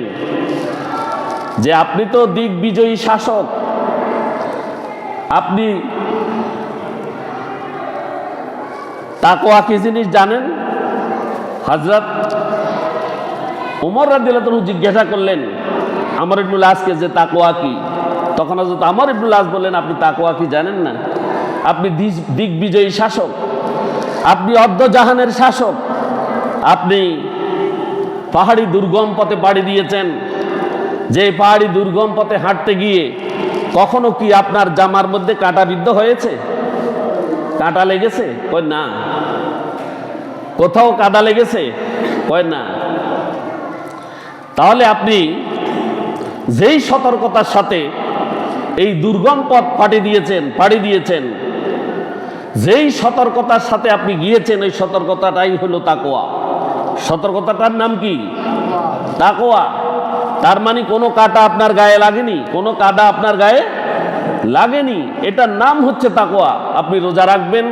যে আপনি তো দিগ্বিজয়ী শাসক, আপনি তাকওয়া কি জিনিস জানেন? হযরত ওমর রাদিয়াল্লাহু তাআলা জিজ্ঞাসা করলেন আমর ইবনুল আসকে যে তাকওয়া কি। তখন হযরত আমর ইবনুল আস বললেন আপনি তাকওয়া কি জানেন না? আপনি দিগ্বিজয়ী শাসক, আপনি অর্ধজাহানের শাসক, আপনি পাহাড়ি দুর্গম পথে পাড়ি দিয়েছেন। যে পাহাড়ি দুর্গম পথে হাঁটতে গিয়ে কখনো কি আপনার জামার মধ্যে কাঁটা বিদ্ধ হয়েছে? কাঁটা লেগেছে? কই না। কোথাও কাঁটা লেগেছে? কই না। তাহলে আপনি যেই সতর্কতার সাথে এই দুর্গম পথ পাড়ি দিয়েছেন, যেই সতর্কতার সাথে আপনি গিয়েছেন ওই সতর্কতাটাই হলো তাকওয়া। সতর্কতাটার নাম কি? তাকওয়া। তার মানে কোনো কাঁটা আপনার গায়ে লাগেনি, কোনো কাঁটা আপনার গায়ে লাগেনি, এটার নাম হচ্ছে তাকওয়া। আপনি রোজা রাখবেন,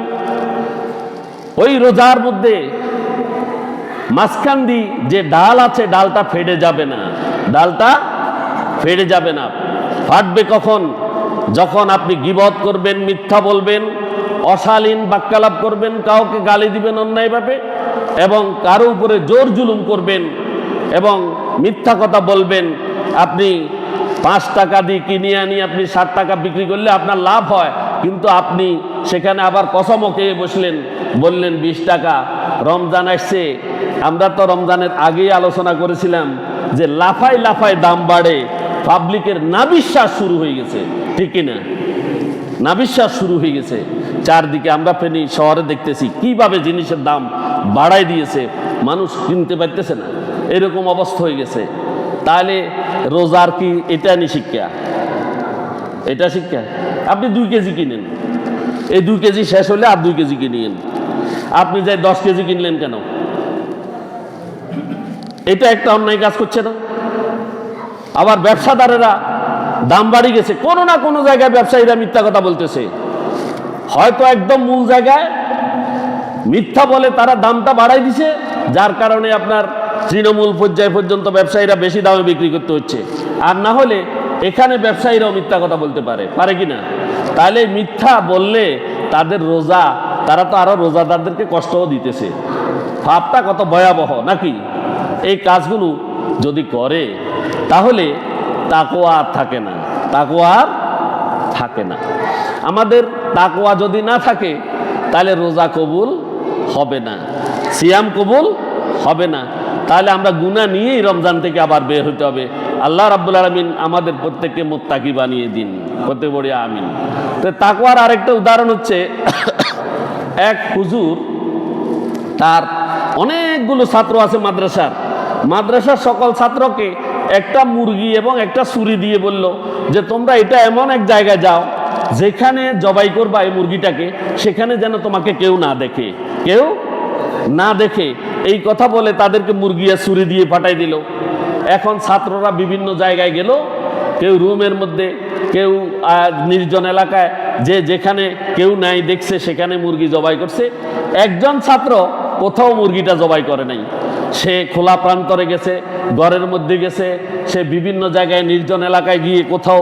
ওই রোজার মধ্যে মাঝখান দিয়ে যে ডাল আছে ডালটা ফেটে যাবে না। ডালটা ফেটে যাবে না। ফাটবে কখন? যখন আপনি গীবত করবেন, মিথ্যা বলবেন, অশালীন বাক্যালাপ করবেন, কাউকে গালি দিবেন অন্যায়ভাবে, এবং কারো উপরে জোর জুলুম করবেন এবং মিথ্যা কথা বলবেন, আপনি 5 টাকা দিয়ে কিনে আনি আপনি 60 টাকা বিক্রি করলে আপনার লাভ হয়, কিন্তু আপনি সেখানে আবার কসমও খেয়ে বসলেন, বললেন 20 টাকা। রমজান আসছে, আমরা তো রমজানের আগেই আলোচনা করেছিলাম যে লাফায় লাফায় দাম বাড়ে, পাবলিকের নাবিশ্বাস শুরু হয়ে গেছে, ঠিক কিনা? নাবিশ্বাস শুরু হয়ে গেছে। চারদিকে আমরা ফেনী শহরে দেখতেছি কিভাবে জিনিসের দাম বাড়াই দিয়েছে, মানুষ কিনতে পারতেছে না, এরকম অবস্থা হয়ে গেছে। তাহলে রোজার কি এটা নি শিক্ষা? এটা শিক্ষা? আপনি 2 কেজি কিনেন, এই 2 কেজি শেষ হলে আর 2 কেজি কিনেন, আপনি যাই 10 কেজি কিনলেন কেন? এটা একটা অন্যায় কাজ করছে না? আবার ব্যবসাদারেরা দাম বাড়ি গেছে, কোনো না কোনো জায়গায় ব্যবসায়ীরা মিথ্যা কথা বলতেছে, হয়তো একদম মূল জায়গায় মিথ্যা বলে তারা দামটা বাড়াই দিছে, যার কারণে আপনার তৃণমূল পর্যায় পর্যন্ত ব্যবসায়ীরা বেশি দামে বিক্রি করতে হচ্ছে। আর না হলে এখানে ব্যবসায়ীরাও মিথ্যা কথা বলতে পারে কিনা? তাহলে মিথ্যা বললে তাদের রোজা, তারা তো আরো রোজাদারদেরকে কষ্টও দিতেছে, ভাবটা কত ভয়াবহ নাকি? এই কাজগুলো যদি করে তাহলে তাকওয়া আর থাকে না, তাকওয়া আর থাকে না। আমাদের তাকওয়া যদি না থাকে তাহলে রোজা কবুল হবে না, সিয়াম কবুল হবে না, তাহলে আমরা গুনাহ নিয়েই রমজান থেকে আবার বের হতে হবে। আল্লাহ রাব্বুল আলামিন আমাদের প্রত্যেককে মুত্তাকি বানিয়ে দিন, করতে বলি আমিন। তো তাকওয়ার আরেকটা উদাহরণ হচ্ছে, এক হুজুর, তার অনেকগুলো ছাত্র আছে মাদ্রাসার সকল ছাত্রকে একটা মুরগি এবং একটা ছুরি দিয়ে বলল যে তোমরা এটা এমন এক জায়গায় যাও যেখানে জবাই করবা এই মুরগিটাকে, সেখানে যেন তোমাকে কেউ না দেখে। এই কথা বলে তাদেরকে মুরগি আর ছুরি দিয়ে পাঠাই দিল। এখন ছাত্ররা বিভিন্ন জায়গায় গেল, কেউ রুমের মধ্যে, কেউ নির্জন এলাকায়, যেখানে কেউ নাই দেখছে সেখানে মুরগি জবাই করছে। একজন ছাত্র কোথাও মুরগিটা জবাই করে নাই, সে খোলা প্রান্তরে গেছে, ঘরের মধ্যে গেছে, সে বিভিন্ন জায়গায় নির্জন এলাকায় গিয়ে কোথাও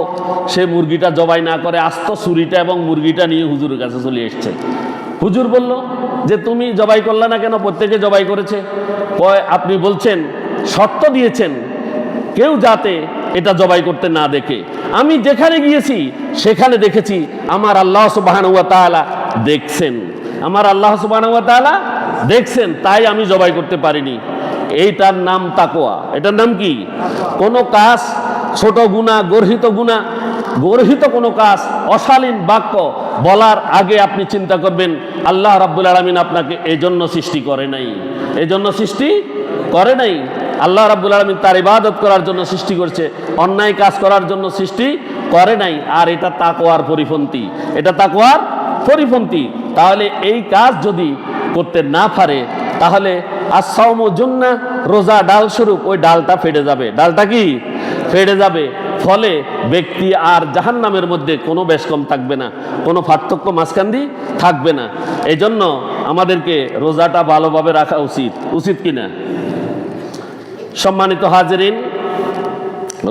সে মুরগিটা জবাই না করে আস্ত ছুরিটা এবং মুরগিটা নিয়ে হুজুরের কাছে চলে এসছে। হুজুর বলল যে তুমি জবাই করলে না কেন? প্রত্যেকে জবাই করেছে। আপনি বলছেন, শর্ত দিয়েছেন কেউ যাতে এটা জবাই করতে না দেখে। আমি যেখানে গিয়েছি সেখানে দেখেছি আমার আল্লাহ সুবহানাহু ওয়া তাআলা দেখছেন, আমার আল্লাহ সুবহানাহু ওয়া তাআলা দেখছেন, তাই আমি জবাই করতে পারিনি। এইটার নাম তাকওয়া। এটার নাম কি? কোনো কাজ, ছোট গুনাহ, গর্হিত কোনো কাজ, অশালীন বাক্য বলার আগে আপনি চিন্তা করবেন আল্লাহ রাব্বুল আলামিন আপনাকে এজন্য সৃষ্টি করে নাই। আল্লাহ রাব্বুল আলামিন তার ইবাদত করার জন্য সৃষ্টি করছে, অন্যায় কাজ করার জন্য সৃষ্টি করে নাই। আর এটা তাকওয়ার পরিপন্থী। তাহলে এই কাজ যদি করতে না পারে তাহলে as-sawmu junnah, রোজা ডাল স্বরূপ, ওই ডালটা ফেটে যাবে। ডালটা কি ফেটে যাবে? ফলে ব্যক্তি আর জাহান্নামের মধ্যে কোনো বেশকম থাকবে না, কোনো পার্থক্য মাঝখান থাকবে না। এই জন্য আমাদেরকে রোজাটা ভালোভাবে রাখা উচিত কিনা? সম্মানিত হাজিরিন,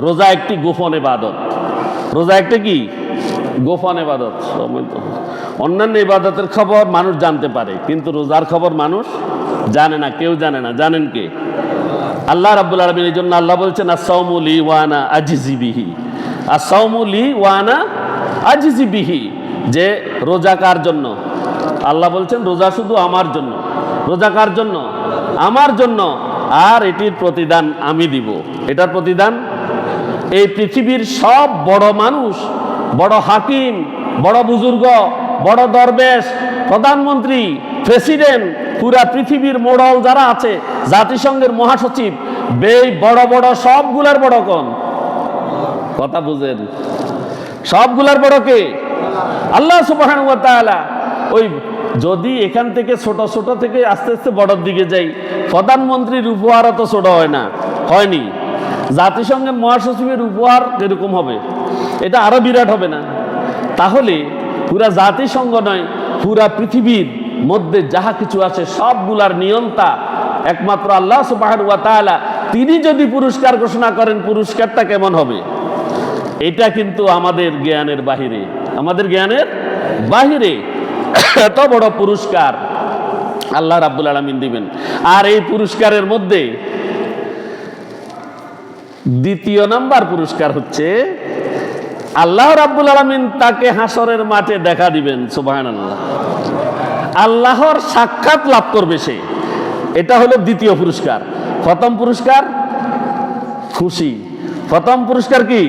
রোজা একটি গোপন ইবাদত। রোজা একটা কি? গোপন ইবাদত। অন্যান্য ইবাদতের খবর মানুষ জানতে পারে, কিন্তু রোজার খবর মানুষ জানে না, কেউ জানে না। জানেন কে? আল্লাহ রাব্বুল আলামিন। এই জন্য আল্লাহ বলছেন as-sawmu li wa ana ajzi bihi, as-sawmu li wa ana ajzi bihi, যে রোজা কার জন্য? আল্লাহ বলছেন রোজা শুধু আমার জন্য। রোজা কার জন্য? আমার জন্য, আর এটির প্রতিদান আমি দিব। এটার প্রতিদান এই পৃথিবীর সব বড় মানুষ, বড় হাকিম, বড় বুজুর্গ, বড় দরবেশ, প্রধানমন্ত্রী, প্রেসিডেন্ট, পুরা পৃথিবীর মোড়ল যারা আছে, জাতিসংঘের মহাসচিব, বড় বড় সবগুলার বড় কোন? কথা বুঝেন? সবগুলার বড় কে? আল্লাহ সুবহানাহু ওয়া তাআলা। ওই যদি এখান থেকে ছোট থেকে আস্তে আস্তে বড়র দিকে যাই, প্রধানমন্ত্রীর উপহারও তো ছোট হয়নি। জাতিসংঘের মহাসচিবের উপহার এরকম হবে, এটা আরো বিরাট হবে না? তাহলে পুরা জাতিসংঘ নয়, পুরা পৃথিবীর মধ্যে যাহা কিছু আছে সবগুলার নিয়ন্তা একমাত্র আল্লাহ সুবহানাহু ওয়া তাআলা। তিনি যদি পুরস্কার ঘোষণা করেন, পুরস্কারটা কেমন হবে? এটা কিন্তু আমাদের জ্ঞানের বাহিরে, এত বড় পুরস্কার আল্লাহ রাব্বুল আলামিন দিবেন। আর এই পুরস্কারের মধ্যে দ্বিতীয় নাম্বার পুরস্কার হচ্ছে আল্লাহ রাব্বুল আলামিন তাকে হাসরের মাঠে দেখা দিবেন। সুবহানাল্লাহ, আল্লাহর সাক্ষাৎ লাভ করবে সে। এটা হলো দ্বিতীয় পুরস্কার। প্রথম পুরস্কার খুশি। প্রথম পুরস্কার কি?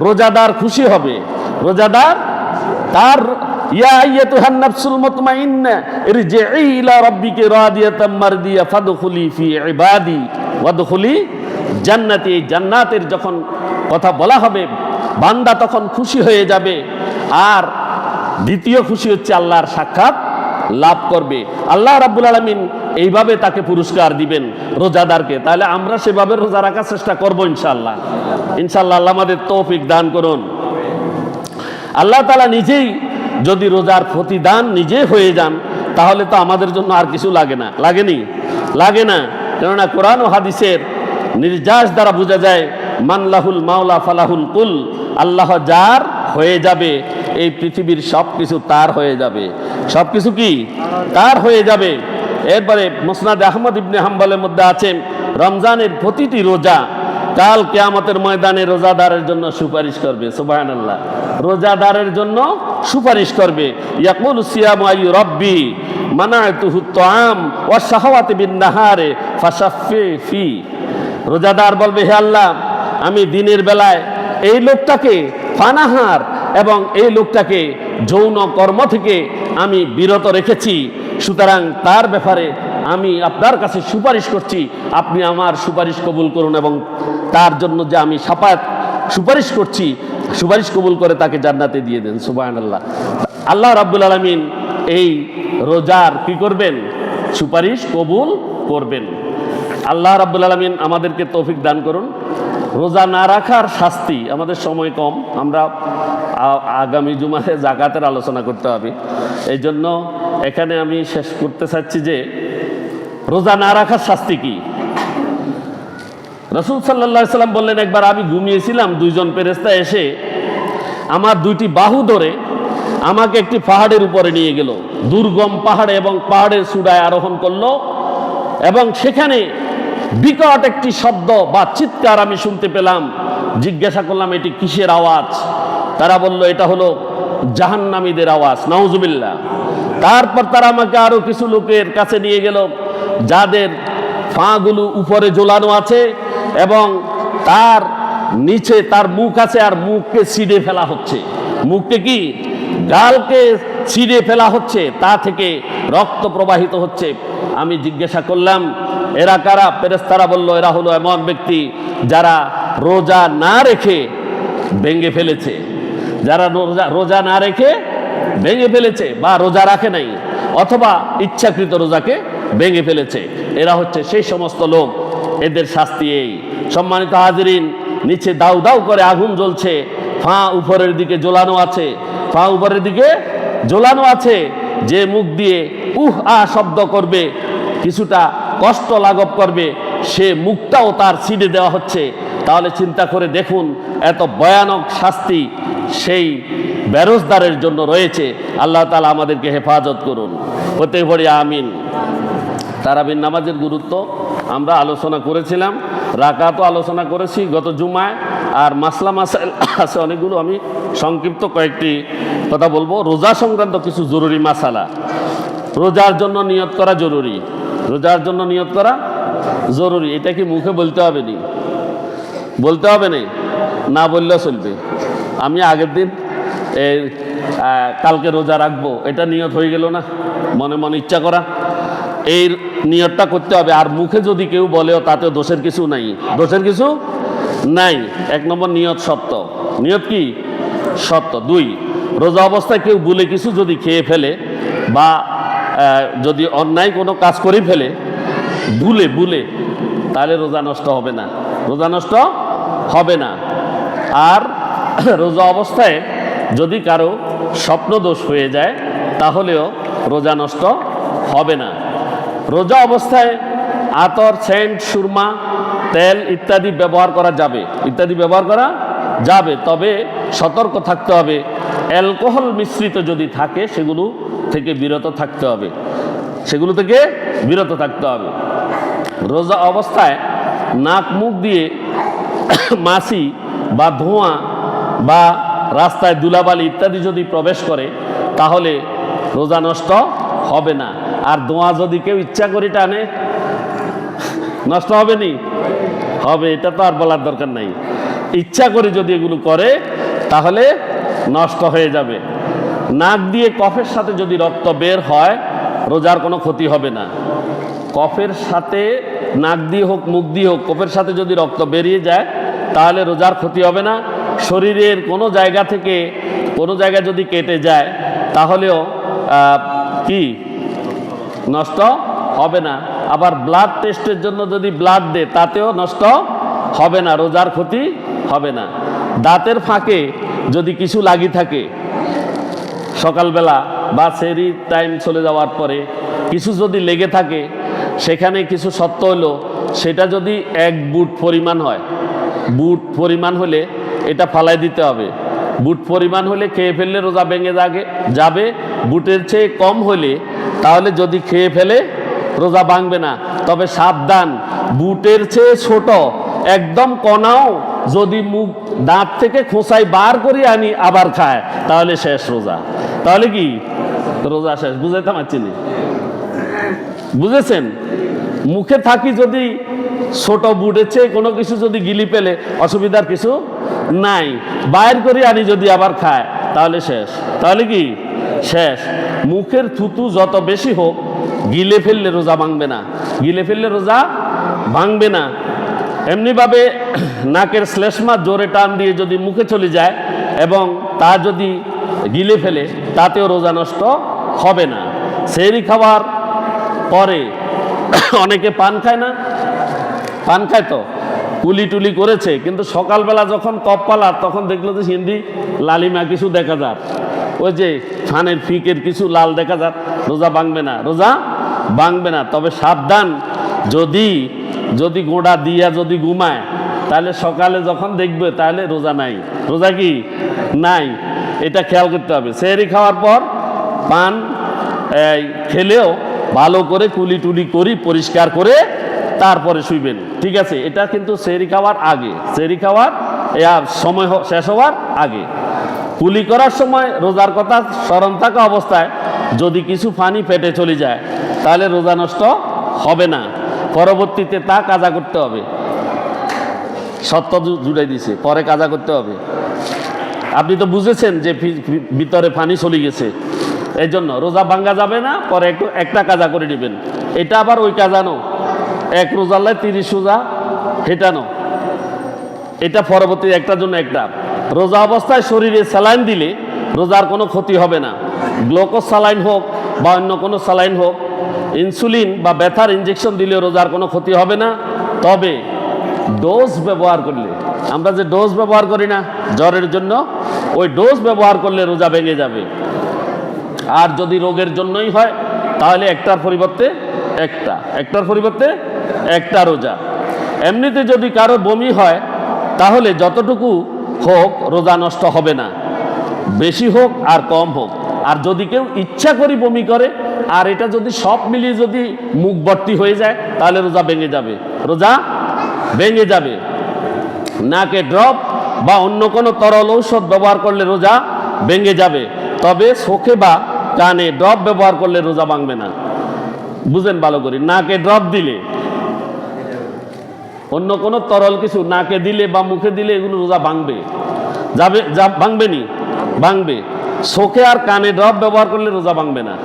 রোজাদার খুশি হবে। রোজাদার তার ইয়া আইয়াতুহান নাফসুল মুতমাইন্না ইরজিই ইলা রাব্বিকি রাদিয়াতাম মারদিয়া ফাদখুলি ফি ইবাদি ওয়াদখুলি জান্নাতি। এই জান্নাতের যখন কথা বলা হবে বান্দা তখন খুশি হয়ে যাবে। আর দ্বিতীয় খুশি হচ্ছে আল্লাহর সাক্ষাৎ লাভ করবে। আল্লাহ রাব্বুল আলামিন এইভাবে তাকে পুরস্কার দিবেন রোজাদারকে। তাহলে আমরা সেভাবে রোজা রাখার চেষ্টা করব ইনশাআল্লাহ। ইনশাআল্লাহ আল্লাহ আমাদের তৌফিক দান করুন। আল্লাহ তাআলা নিজেই যদি রোজার প্রতিদান নিজে হয়ে যান তাহলে তো আমাদের জন্য আর কিছু লাগে না। লাগেনি? লাগে না। কেননা কোরআন ও হাদিসের নির্যাস দ্বারা বোঝা যায় মানলাহুল মাওলা ফালাহুল কুল। আল্লাহ যার হয়ে যাবে এই পৃথিবীর সব কিছু তার হয়ে যাবে। সব কিছু কি তার হয়ে যাবে। এরপরে মুসনাদে আহমদ ইবনে হাম্বলের মধ্যে আছেন রমজানের প্রতিটি রোজা কাল কিয়ামতের ময়দানে রোজাদারের জন্য সুপারিশ করবে। সুবহানাল্লাহ, রোজাদারের জন্য সুপারিশ করবে। ইয়াকুলু সিয়ামু আইয়ু রাব্বি মানাতুহু তাআম ওয়া শাহাওয়াতি বিন নাহারে ফাশাফি ফি। রোজাদার বলবে, হে আল্লাহ, আমি দিনের বেলায় এই লোকটাকে পানাহার এবং এই লোকটাকে যৌন কর্ম থেকে আমি বিরত রেখেছি, সুতরাং তার ব্যাপারে আমি আপনার কাছে সুপারিশ করছি, আপনি আমার সুপারিশ কবুল করুন এবং তার জন্য যে আমি সুপারিশ করছি সুপারিশ কবুল করে তাকে জান্নাতে দিয়ে দেন। সুবহানাল্লাহ। আল্লাহ রাব্বুল আলামিন এই রোজার কি করবেন? সুপারিশ কবুল করবেন। আল্লাহ রাব্বুল আলামিন আমাদেরকে তৌফিক দান করুন। রোজা না রাখার শাস্তি। আমাদের সময় কম, আমরা আগামী জুমাতে যাকাতের আলোচনা করতে হবে। এই জন্য এখানে আমি শেষ করতে চাচ্ছি যে রোজা না রাখার শাস্তি কি। রাসূল সাল্লাল্লাহু আলাইহি সাল্লাম বললেন, একবার আমি ঘুমিয়েছিলাম, দুইজন ফেরেশতা এসে আমার দুইটি বাহু ধরে আমাকে একটি পাহাড়ের উপরে নিয়ে গেল। দুর্গম পাহাড়ে এবং পাহাড়ের চূড়ায় আরোহণ করলো এবং সেখানে বিকট একটি শব্দ বা চিৎকার আমি শুনতে পেলাম। জিজ্ঞাসা করলাম এটি কিসের আওয়াজ? তারা বলল এটা হলো জাহান্নামীদের আওয়াজ। নাউজুবিল্লাহ। তারপর তারা আমাকে আরো কিছু লোকের কাছে নিয়ে গেল যাদের পাগুলো উপরে ঝোলানো আছে এবং তার নিচে তার মুখ আছে আর মুখকে ছিঁড়ে ফেলা হচ্ছে। মুখকে কি গালকে ছিঁড়ে ফেলা হচ্ছে, তা থেকে রক্ত প্রবাহিত হচ্ছে। আমি জিজ্ঞাসা করলাম এরা কারা? ফেরেশতারা বলল এরা হলো এমন ব্যক্তি যারা রোজা না রেখে ভেঙে ফেলেছে। যারা রোজা না রেখে ভেঙে ফেলেছে বা রোজা রাখে নাই অথবা ইচ্ছাকৃত রোজাকে ভেঙে ফেলেছে, এরা হচ্ছে সেই সমস্ত লোক। এদের শাস্তি এই। সম্মানিত হাজিরিন, নিচে দাউ দাউ করে আগুন জ্বলছে, ফা উপরের দিকে ঝোলানো আছে, ফা উপরের দিকে ঝোলানো আছে। যে মুখ দিয়ে উহ আ শব্দ করবে, কিছুটা কষ্ট লাঘব করবে, সে মুখটাও তার ছিঁড়ে দেওয়া হচ্ছে। তাহলে চিন্তা করে দেখুন এত ভয়ানক শাস্তি সেই বেরোজদারের জন্য রয়েছে। আল্লাহ তাআলা আমাদেরকে হেফাজত করুন। হতে পারি আমিন। তারাবির নামাজের গুরুত্ব আমরা আলোচনা করেছিলাম, রাকাতও আলোচনা করেছি গত জুমায়। আর মাসলা মাসাইল আছে অনেকগুলো, আমি সংক্ষিপ্ত কয়েকটি কথা বলবো। রোজা সংক্রান্ত কিছু জরুরি মাসালা। রোজার জন্য নিয়ত করা জরুরি। রোজার জন্য নিয়ত করা জরুরি। এটা কি মুখে বলতে হবে নি? বলতে হবে না, না বললেও চলবে। আমি আগের দিন কালকে রোজা রাখবো, এটা নিয়ত হয়ে গেল না? মনে মনে ইচ্ছা করা, এই নিয়তটা করতে হবে। আর মুখে যদি কেউ বলেও তাতে দোষের কিছু নাই, দোষের কিছু নাই। এক নম্বর নিয়ত সত্য। নিয়ত কি? সত্য। দুই, রোজা অবস্থায় কেউ ভুলে কিছু যদি খেয়ে ফেলে বা যদি অন্যায় কোনো কাজ করে ফেলে ভুলে, তাহলে রোজা নষ্ট হবে না। রোজা নষ্ট হবে না। আর রোজা অবস্থায় যদি কারো স্বপ্নদোষ হয়ে যায় তাহলেও রোজা নষ্ট হবে না। রোজা অবস্থায় আতর, সেন্ট, সুরমা, তেল ইত্যাদি ব্যবহার করা যাবে, তবে সতর্ক থাকতে হবে। অ্যালকোহল মিশ্রিত যদি থাকে সেগুলো থেকে বিরত থাকতে হবে। সেগুলো থেকে বিরত থাকতে হবে। রোজা অবস্থায় নাক মুখ দিয়ে মাছি বা ধোঁয়া বা রাস্তায় ধুলাবালি ইত্যাদি যদি প্রবেশ করে তাহলে রোজা নষ্ট হবে না। আর ধোঁয়া যদি কেউ ইচ্ছা করে টানে নষ্ট হবে নি? হবে, এটা তো আর বলার দরকার নাই। ইচ্ছা করে যদি এগুলো করে তাহলে নষ্ট হয়ে যাবে। নাক দিয়ে কফের সাথে যদি রক্ত বের হয় রোজার কোনো ক্ষতি হবে না। কফের সাথে নাক দিয়ে হোক মুখ দিয়ে হোক কফের সাথে যদি রক্ত বেরিয়ে যায় তাহলে রোজার ক্ষতি হবে না। শরীরের কোনো জায়গা থেকে কোনো জায়গা যদি কেটে যায় তাহলেও কি নষ্ট হবে না। আবার ব্লাড টেস্টের জন্য যদি ব্লাড দেয় তাতেও নষ্ট হবে না, রোজার ক্ষতি হবে না। দাঁতের ফাঁকে যদি কিছু লাগি থাকে সকালবেলা বা সেহরি টাইম চলে যাওয়ার পরে কিছু যদি লেগে থাকে, সেখানে কিছু সত্য হলো সেটা যদি 1 বুট পরিমাণ হয়, বুট পরিমাণ হলে এটা ফালাই দিতে হবে। বুট পরিমাণ হলে খেয়ে ফেললে রোজা ভেঙে যাবে। বুটের চেয়ে কম হলে তাহলে যদি খেয়ে ফেলে রোজা ভাঙবে না। তবে সাবধান, বুটের চেয়ে ছোট একদম কণাও যদি মুখ দাঁত থেকে খোঁচাই বার করে আনি আবার খায় তাহলে শেষ রোজা। তাহলে কি রোজা শেষ? বুঝাইতে পারছি না, বুঝেছেন? মুখে থাকি যদি ছোট বুটের চেয়ে কোনো কিছু যদি গিলি পেলে অসুবিধার কিছু নাই, বাইর করে আনি যদি আবার খায় তাহলে শেষ। তাহলে কি শেষ? মুখের থুতু যত বেশি হোক গিলে ফেললে রোজা ভাঙবে না, গিলে ফেললে রোজা ভাঙবে না। এমনিভাবে নাকের শ্লেষ্মা জোরে টান দিয়ে যদি মুখে চলে যায় এবং তা যদি গিলে ফেলে তাতেও রোজা নষ্ট হবে না। সেহরি খাওয়ার পরে অনেকে পান খায় না? পান খায় তো, কুলি টুলি করেছে, কিন্তু সকালবেলা যখন কপ পালার তখন দেখলো যে হিন্দি লালিমা কিছু দেখা যাক, ওই যে ফানের ফিকের কিছু লাল দেখা যাক, রোজা ভাঙবে না, রোজা ভাঙবে না। তবে সাবধান, যদি গোড়া দিয়া যদি ঘুমায় তাহলে সকালে যখন দেখবে তাহলে রোজা নাই, রোজা কি নাই, এটা খেয়াল করতে হবে। সেহরি খাওয়ার পর পান খেলেও ভালো করে কুলি টুলি করি পরিষ্কার করে তারপরে শুইবেন, ঠিক আছে? এটা কিন্তু সেহরি খাওয়ার আগে, সেহরি খাওয়ার সময় শেষ হওয়ার আগে। কুলি করার সময় রোজার কথা স্মরণ থাকা অবস্থায় যদি কিছু পানি পেটে চলে যায় তাহলে রোজা নষ্ট হবে না, পরবর্তীতে তা কাজা করতে হবে। সত্য জুড়াই দিছে, পরে কাজা করতে হবে। আপনি তো বুঝেছেন যে ভিতরে পানি চলে গেছে, এই জন্য রোজা ভাঙ্গা যাবে না, পরে একটা কাজা করে নেবেন। এটা আবার ওই কাজানো 1 রোজাল্লায় 30 রোজা হেটানো, এটা পরবর্তী একটার জন্য একটা। রোজা অবস্থায় শরীরে স্যালাইন দিলে রোজার কোনো ক্ষতি হবে না। গ্লুকোজ স্যালাইন হোক বা অন্য কোনো স্যালাইন হোক, ইনসুলিন বা ব্যথার ইঞ্জেকশন দিলে রোজার কোনো ক্ষতি হবে না। তবে ডোজ ব্যবহার করলে, আমরা যে ডোজ ব্যবহার করি না জ্বরের জন্য, ওই ডোজ ব্যবহার করলে রোজা ভেঙে যাবে। আর যদি রোগের জন্যই হয় তাহলে একটার পরিবর্তে একটা রোজা। এমনিতে যদি কারো বমি হয় তাহলে যতটুকু হোক রোজা নষ্ট হবে না, বেশি হোক আর কম হোক। আর যদি কেউ ইচ্ছা করে বমি করে আর এটা যদি সব মিলিয়ে যদি মুখ ভর্তি হয়ে যায় তাহলে রোজা ভেঙে যাবে, রোজা ভেঙে যাবে। নাকে ড্রপ বা অন্য কোনো তরল ঔষধ ব্যবহার করলে রোজা ভেঙে যাবে। তবে চোখে বা কানে ড্রপ ব্যবহার করলে রোজা ভাঙবে না। বুঝেন ভালো করে, নাকে ড্রপ দিলে, অন্য কোনো তরল কিছু নাকে দিলে বা মুখে দিলে এগুলো রোজা ভাঙবে, ভাঙবে নি? ভাঙবে। চোখে আর কানে ড্রপ ব্যবহার করলে রোজা ভাঙবে না।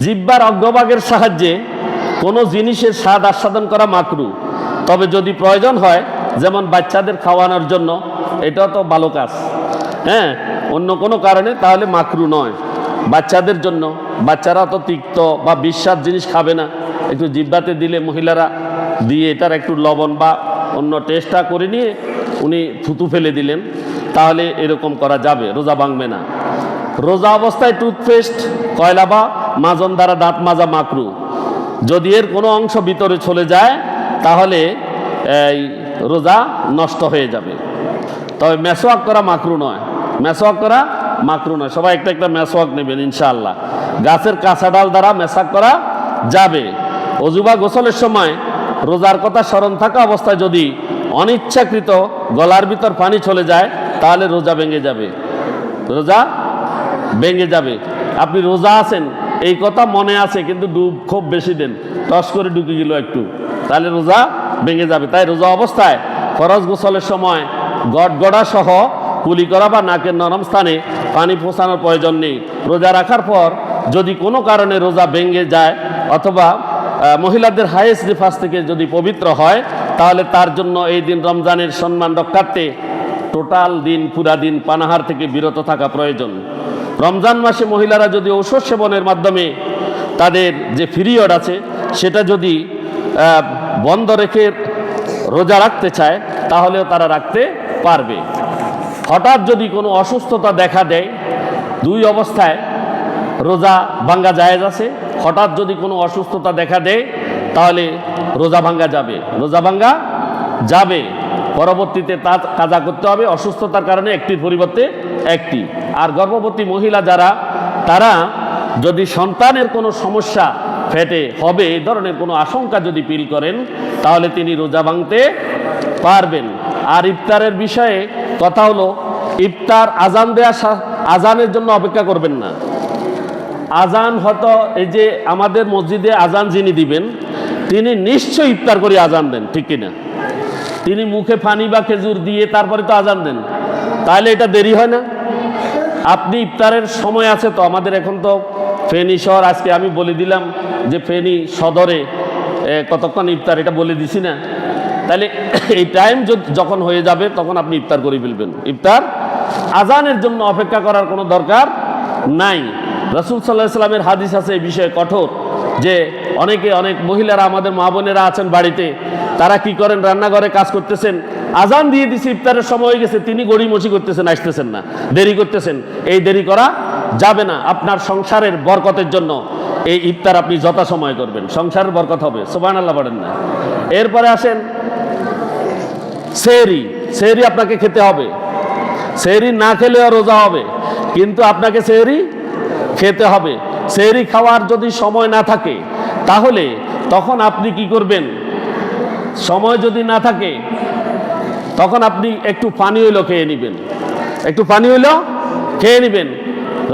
জিহ্বার অগ্রভাগের সাহায্যে কোনো জিনিসের স্বাদ আস্বাদন করা মাকরু, তবে যদি প্রয়োজন হয়, যেমন বাচ্চাদের খাওয়ানোর জন্য, এটাও তো ভালো কাজ, হ্যাঁ, অন্য কোনো কারণে তাহলে মাকরু নয়। বাচ্চাদের জন্য, বাচ্চারা তো তিক্ত বা বিস্বাদ জিনিস খাবে না, একটু জিহ্বাতে দিলে মহিলারা দিয়ে এটার একটু লবণ বা অন্য টেস্টটা করে নিয়ে উনি থুতু ফেলে দিলেন, তাহলে এরকম করা যাবে, রোজা ভাঙবে না। রোজা অবস্থায় টুথপেস্ট, কয়লা বা মাজন দ্বারা দাঁত মাজা মাকরু। যদি এর কোনো অংশ ভিতরে চলে যায় তাহলে এই রোজা নষ্ট হয়ে যাবে। তবে মেসওয়াক করা মাকরু নয়, মেসওয়াক করা মাকরু নয়। সবাই একটা একটা মেসওয়াক নেবেন ইনশাআল্লাহ। গাছের কাঁচা ডাল দ্বারা মেসাক করা যাবে। অজু বা গোসলের সময় রোজার কথা স্মরণ থাকা অবস্থায় যদি অনিচ্ছাকৃত গলার ভিতর পানি চলে যায় তাহলে রোজা ভেঙে যাবে, রোজা ভেঙে যাবে। আপনি রোজা আছেন এই কথা মনে আছে কিন্তু ডুব খুব বেশি দেন, টস করে ঢুকে গেল একটু, তাহলে রোজা ভেঙে যাবে। তাই রোজা অবস্থায় ফরজ গোসলের সময় গড়গড়া সহ কুলি করা বা নাকের নরম স্থানে পানি পৌঁছানোর প্রয়োজন নেই। রোজা রাখার পর যদি কোনো কারণে রোজা ভেঙে যায় অথবা মহিলাদের হায়েস্ট নিফাস থেকে যদি পবিত্র হয় তাহলে তার জন্য এই দিন রমজানের সম্মান রক্ষার্থে টোটাল দিন পুরা দিন পানাহার থেকে বিরত থাকা প্রয়োজন। রমজান মাসে মহিলারা যদি ঔষধ সেবনের মাধ্যমে তাদের যে পিরিয়ড আছে সেটা যদি বন্ধ রেখে রোজা রাখতে চায় তাহলেও তারা রাখতে পারবে। হঠাৎ যদি কোনো অসুস্থতা দেখা দেয়, দুই অবস্থায় রোজা ভাঙ্গা জায়েজ আছে। হঠাৎ যদি কোনো অসুস্থতা দেখা দেয় তাহলে রোজা ভাঙ্গা যাবে, রোজা ভাঙ্গা যাবে। পরবর্তীতে তা কাজা করতে হবে অসুস্থতার কারণে একটির পরিবর্তে একটি। আর গর্ভবতী মহিলা যারা, তারা যদি সন্তানের কোনো সমস্যা ফেটে হবে এই ধরনের কোনো আশঙ্কা যদি ফিল করেন তাহলে তিনি রোজা ভাঙতে পারবেন। আর ইফতারের বিষয়ে কথা হলো, ইফতার আজান দেয়া, আজানের জন্য অপেক্ষা করবেন না। আজান হয়তো এই যে আমাদের মসজিদে আজান যিনি দিবেন তিনি নিশ্চয়ই ইফতার করে আজান দেন, ঠিক কিনা? তিনি মুখে পানি বা খেজুর দিয়ে তারপরে তো আজান দেন, তাহলে এটা দেরি হয় না? আপনি ইফতারের সময় আছে তো, আমাদের এখন তো ফেনী শহর, আজকে আমি বলে দিলাম যে ফেনী সদরে কতক্ষণ ইফতার, এটা বলে দিছি না? তাহলে এই টাইম যখন হয়ে যাবে তখন আপনি ইফতার করে ফেলবেন। ইফতার আজানের জন্য অপেক্ষা করার কোনো দরকার নাই। রাসূল সাল্লাল্লাহু আলাইহি ওয়াসাল্লামের হাদিস আছে এই বিষয়ে কঠোর, যে অনেক মহিলারা, আমাদের মা বোনেরা আছেন বাড়িতে, তারা কি করেন, রান্নাঘরে কাজ করতেছেন, আজান দিয়ে দিছে, ইফতারের সময় হয়ে গেছে, তিনি গড়িমসি করতেছেন, আসতেছেন না, দেরি করতেছেন। এই দেরি করা যাবে না। আপনার সংসারের বরকতের জন্য এই ইফতার আপনি যথাসময় করবেন, সংসারের বরকত হবে। সুবহানাল্লাহ বলেন না? এরপরে আসেন সেহরি। সেহরি আপনাকে খেতে হবে। সেহরি না খেলেও রোজা হবে, কিন্তু আপনাকে সেহরি খেতে হবে। সেহরি খাওয়ার যদি সময় না থাকে তাহলে তখন আপনি কি করবেন? সময় যদি না থাকে তখন আপনি একটু পানি হইলো খেয়ে নেবেন, একটু পানি হইলো খেয়ে নেবেন।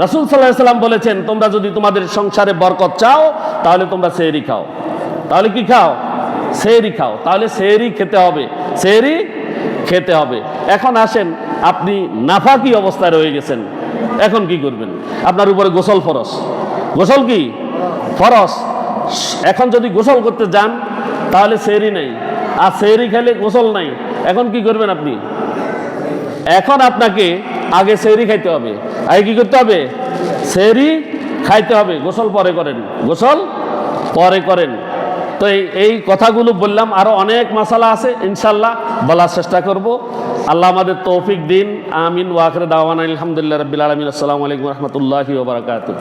রাসূল সাল্লাল্লাহু আলাইহি ওয়াসাল্লাম বলেছেন, তোমরা যদি তোমাদের সংসারে বরকত চাও তাহলে তোমরা সেহরি খাও। তাহলে কি খাও? সেহরি খাও। তাহলে সেহরি খেতে হবে, সেহরি খেতে হবে। এখন আসেন, আপনি নাফাকি অবস্থায় রয়ে গেছেন, এখন কি করবেন? আপনার উপরে গোসল ফরজ। গোসল কি ফরজ? এখন যদি গোসল করতে যান তাহলে সেহরি নাই, আর সেহরি খেলে গোসল নাই, এখন কি করবেন আপনি? এখন আপনাকে আগে সেহরি খাইতে হবে। আগে কি করতে হবে? সেহরি খাইতে হবে। গোসল পরে করেন, গোসল পরে করেন। তো এই কথাগুলো বললাম, আরো অনেক মাসালা আছে, ইনশাল্লাহ বলার চেষ্টা করব। আল্লাহ আমাদের তৌফিক দিন। আমিন। ওয়া আখিরু দাওয়ানা আলহামদুলিল্লাহি রাব্বিল আলামিন। আসসালামু আলাইকুম ওয়া রাহমাতুল্লাহি ওয়া বারাকাতুহু।